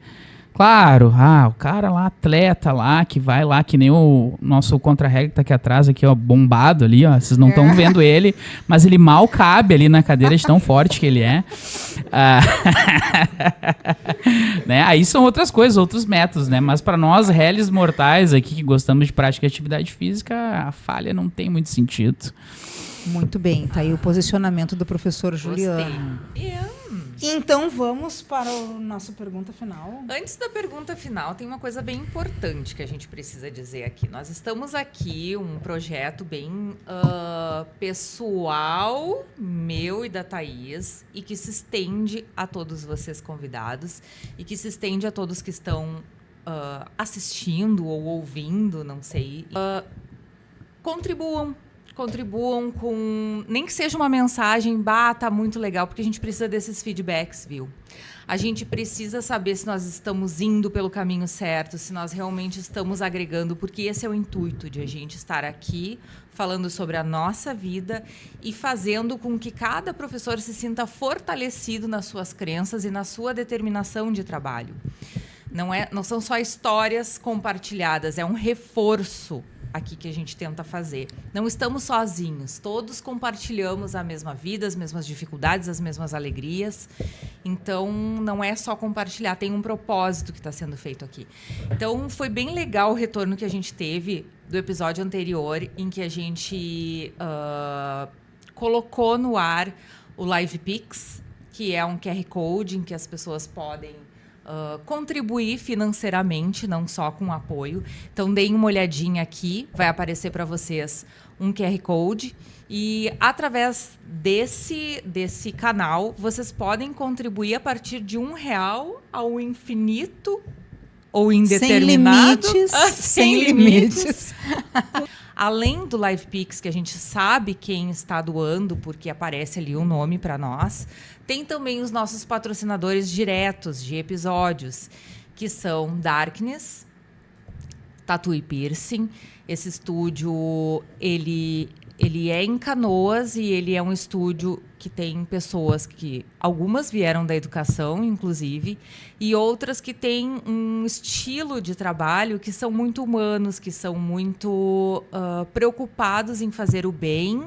Claro, o cara lá, atleta lá, que vai lá, que nem o nosso contra-regra que tá aqui atrás, aqui, ó, bombado ali, ó. Vocês não estão vendo ele, mas ele mal cabe ali na cadeira de tão forte que ele é. Né? Aí são outras coisas, outros métodos, né? Mas para nós, réis mortais aqui, que gostamos de prática de atividade física, a falha não tem muito sentido. Muito bem, tá aí o posicionamento do professor Juliano. Gostei. Então vamos para a nossa pergunta final. Antes da pergunta final, tem uma coisa bem importante que a gente precisa dizer aqui. Nós estamos aqui, um projeto bem pessoal, meu e da Thaís, e que se estende a todos vocês convidados, e que se estende a todos que estão assistindo ou ouvindo, não sei. Contribuam com... Nem que seja uma mensagem, tá muito legal, porque a gente precisa desses feedbacks, viu? A gente precisa saber se nós estamos indo pelo caminho certo, se nós realmente estamos agregando, porque esse é o intuito de a gente estar aqui falando sobre a nossa vida e fazendo com que cada professor se sinta fortalecido nas suas crenças e na sua determinação de trabalho. Não são só histórias compartilhadas, é um reforço aqui que a gente tenta fazer. Não estamos sozinhos, todos compartilhamos a mesma vida, as mesmas dificuldades, as mesmas alegrias. Então, não é só compartilhar, tem um propósito que está sendo feito aqui. Então, foi bem legal o retorno que a gente teve do episódio anterior, em que a gente colocou no ar o Live Pix, que é um QR Code em que as pessoas podem contribuir financeiramente, não só com apoio. Então, deem uma olhadinha aqui, vai aparecer para vocês um QR Code e, através desse canal, vocês podem contribuir a partir de R$1 ao infinito ou indeterminado. Sem limites. Além do Live Pix, que a gente sabe quem está doando, porque aparece ali o nome para nós, tem também os nossos patrocinadores diretos de episódios, que são Darkness, Tattoo e Piercing. Esse estúdio, ele é em Canoas e ele é um estúdio que tem pessoas que... Algumas vieram da educação, inclusive, e outras que têm um estilo de trabalho que são muito humanos, que são muito preocupados em fazer o bem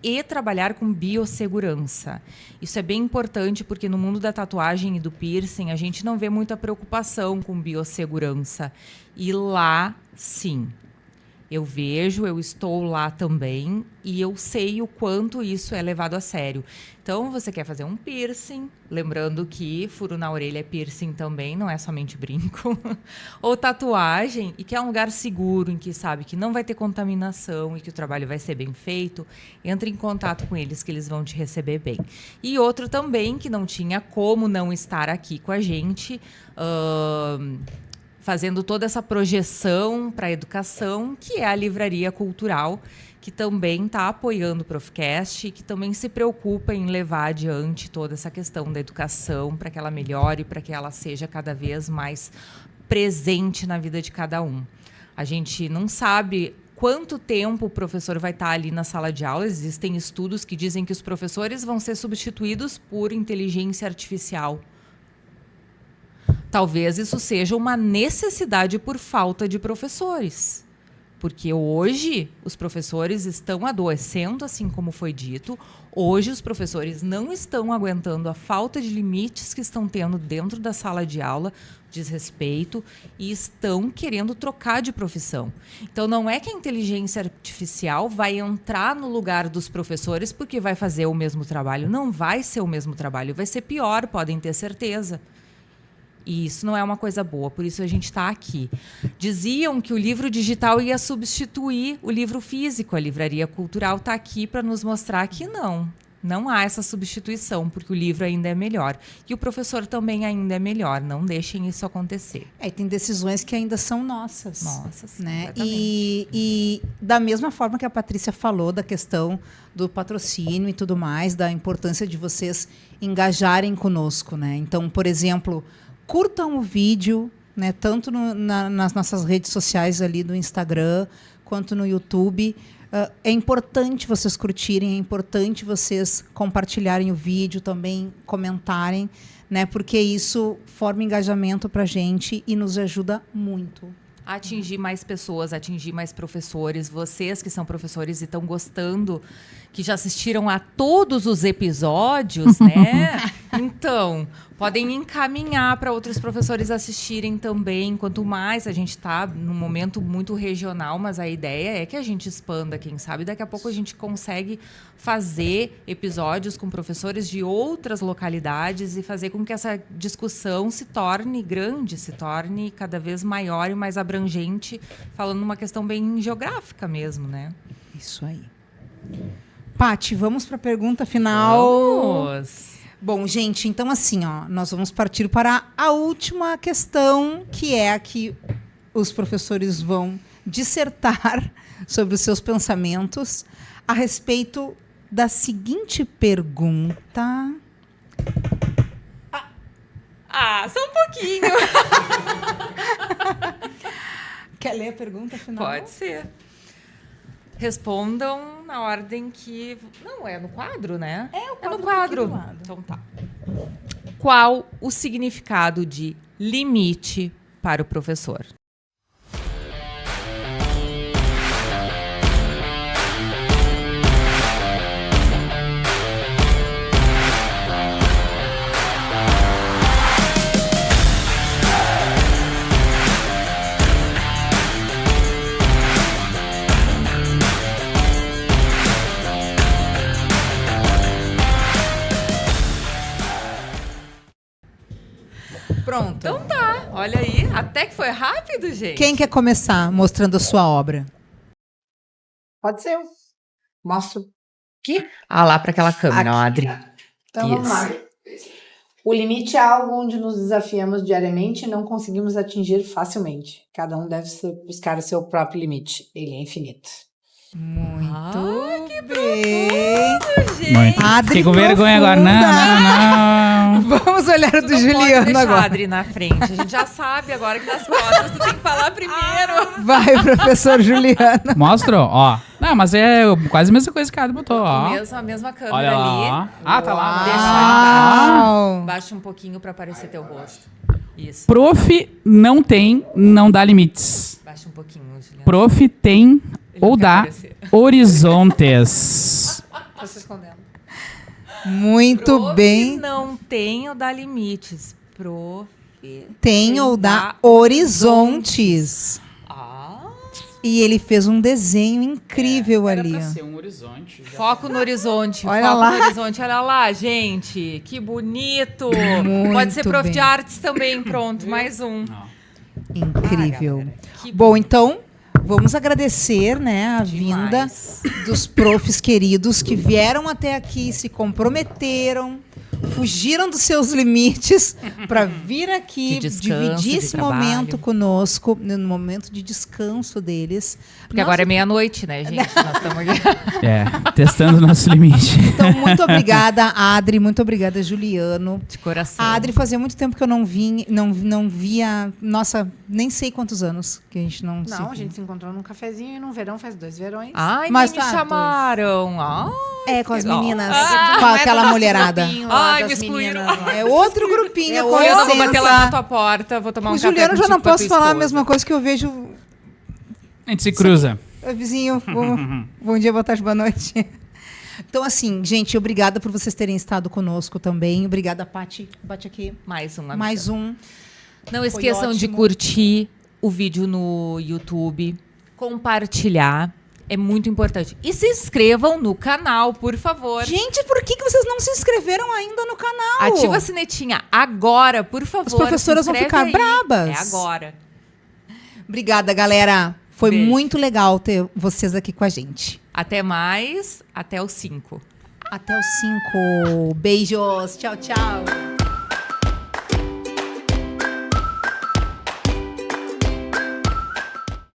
e trabalhar com biossegurança. Isso é bem importante porque no mundo da tatuagem e do piercing a gente não vê muita preocupação com biossegurança. E lá, sim. Eu vejo, eu estou lá também e eu sei o quanto isso é levado a sério. Então, você quer fazer um piercing, lembrando que furo na orelha é piercing também, não é somente brinco, ou tatuagem, e que é um lugar seguro, em que sabe que não vai ter contaminação e que o trabalho vai ser bem feito, entre em contato com eles que eles vão te receber bem. E outro também, que não tinha como não estar aqui com a gente, fazendo toda essa projeção para a educação, que é a Livraria Cultural, que também está apoiando o Profcast, que também se preocupa em levar adiante toda essa questão da educação para que ela melhore, para que ela seja cada vez mais presente na vida de cada um. A gente não sabe quanto tempo o professor vai estar ali na sala de aula. Existem estudos que dizem que os professores vão ser substituídos por inteligência artificial. Talvez isso seja uma necessidade por falta de professores. Porque hoje os professores estão adoecendo, assim como foi dito. Hoje os professores não estão aguentando a falta de limites que estão tendo dentro da sala de aula, desrespeito, e estão querendo trocar de profissão. Então, não é que a inteligência artificial vai entrar no lugar dos professores porque vai fazer o mesmo trabalho. Não vai ser o mesmo trabalho, vai ser pior, podem ter certeza. E isso não é uma coisa boa, por isso a gente está aqui. Diziam que o livro digital ia substituir o livro físico. A Livraria Cultural está aqui para nos mostrar que não há essa substituição, porque o livro ainda é melhor. E o professor também ainda é melhor. Não deixem isso acontecer. Tem decisões que ainda são nossas. Nossas, né? E da mesma forma que a Patrícia falou da questão do patrocínio e tudo mais, da importância de vocês engajarem conosco, né? Então, por exemplo, curtam o vídeo, né, tanto nas nossas redes sociais ali do Instagram, quanto no YouTube. É importante vocês curtirem, é importante vocês compartilharem o vídeo, também comentarem, né, porque isso forma engajamento para a gente e nos ajuda muito. Atingir mais pessoas, atingir mais professores. Vocês que são professores e estão gostando, que já assistiram a todos os episódios, né? Então, podem encaminhar para outros professores assistirem também. Quanto mais a gente está num momento muito regional, mas a ideia é que a gente expanda, quem sabe. Daqui a pouco a gente consegue fazer episódios com professores de outras localidades e fazer com que essa discussão se torne grande, se torne cada vez maior e mais abrangente, falando numa questão bem geográfica mesmo, né? Isso aí. Pati, vamos para a pergunta final. Vamos! Bom, gente, então assim, ó, nós vamos partir para a última questão, que é a que os professores vão dissertar sobre os seus pensamentos a respeito da seguinte pergunta. Só um pouquinho. Quer ler a pergunta final? Pode ser. Respondam na ordem que... Não, é no quadro, né? É o quadro no tá quadro. aqui do lado. Então tá. Qual o significado de limite para o professor? Pronto. Então tá, olha aí. Até que foi rápido, gente. Quem quer começar mostrando a sua obra? Pode ser eu. Mostro aqui. Lá para aquela câmera, ó, Adri. Então vamos lá. O limite é algo onde nos desafiamos diariamente e não conseguimos atingir facilmente. Cada um deve buscar o seu próprio limite. Ele é infinito. Muito bem. Gente. Adri Fiquei com vergonha agora. Não. Vamos olhar o do Tu não pode Juliano deixar a agora. Adri na frente. A gente já sabe agora que nas costas tu tem que falar primeiro. Vai, professor Juliano. Mostra, ó. Não, mas é quase a mesma coisa que a Adri botou, ó. A mesma câmera Olha lá, ali. ó. Ah, tá lá. Deixa Uau. Baixa um pouquinho para aparecer teu rosto. Isso. Prof não tem, não dá limites. Baixa um pouquinho, Juliana. Prof tem Ele ou não quer dá aparecer. horizontes. Tô se escondendo. Muito Prof bem. não tem ou dá limites. Prof Tem ou dá horizontes. E ele fez um desenho incrível ali. Ó. um horizonte. Foco no horizonte. Olha foco lá. no horizonte. Olha lá, gente. Que bonito. Muito Pode ser prof bem. de artes também. Pronto, mais um. Incrível. galera, que Bom, então, vamos agradecer, né, a vinda demais. dos profs queridos que vieram até aqui, se comprometeram, fugiram dos seus limites para vir aqui De descanso, dividir de esse trabalho. momento conosco, no momento de descanso deles. Porque agora é meia-noite, né, gente? Nós estamos aqui. Testando o nosso limite. Então, muito obrigada, Adri, muito obrigada, Juliano. De coração. A Adri fazia muito tempo que eu não via, nossa, nem sei quantos anos que a gente não se Não, a via. gente se encontrou num cafezinho e num verão faz 2 verões. Ai, Mas mas me tá, chamaram. É, com as legal. meninas, Ah, com Não é do aquela nosso mulherada. grupinho lá Ai, das me excluíram. meninas lá. É outro grupinho, É com outro. Eu não vou bater lá na licença. tua porta, vou tomar um O café Juliano já contigo não com a posso tua falar a esposa. mesma coisa que eu vejo. A gente se cruza. Vizinho, bom dia, boa tarde, boa noite. Então, assim, gente, obrigada por vocês terem estado conosco também. Obrigada, Pati. Bate aqui. Mais um. amiga. Mais um. Não esqueçam de ótimo. curtir o vídeo no YouTube, compartilhar. É muito importante. E se inscrevam no canal, por favor. Gente, por que vocês não se inscreveram ainda no canal? Ativa a sinetinha agora, por favor. As professoras Se vão inscreve ficar aí. brabas. É agora. Obrigada, galera. Foi Beijo. muito legal ter vocês aqui com a gente. Até mais. Até os 5. Até os 5. Beijos. Tchau, tchau.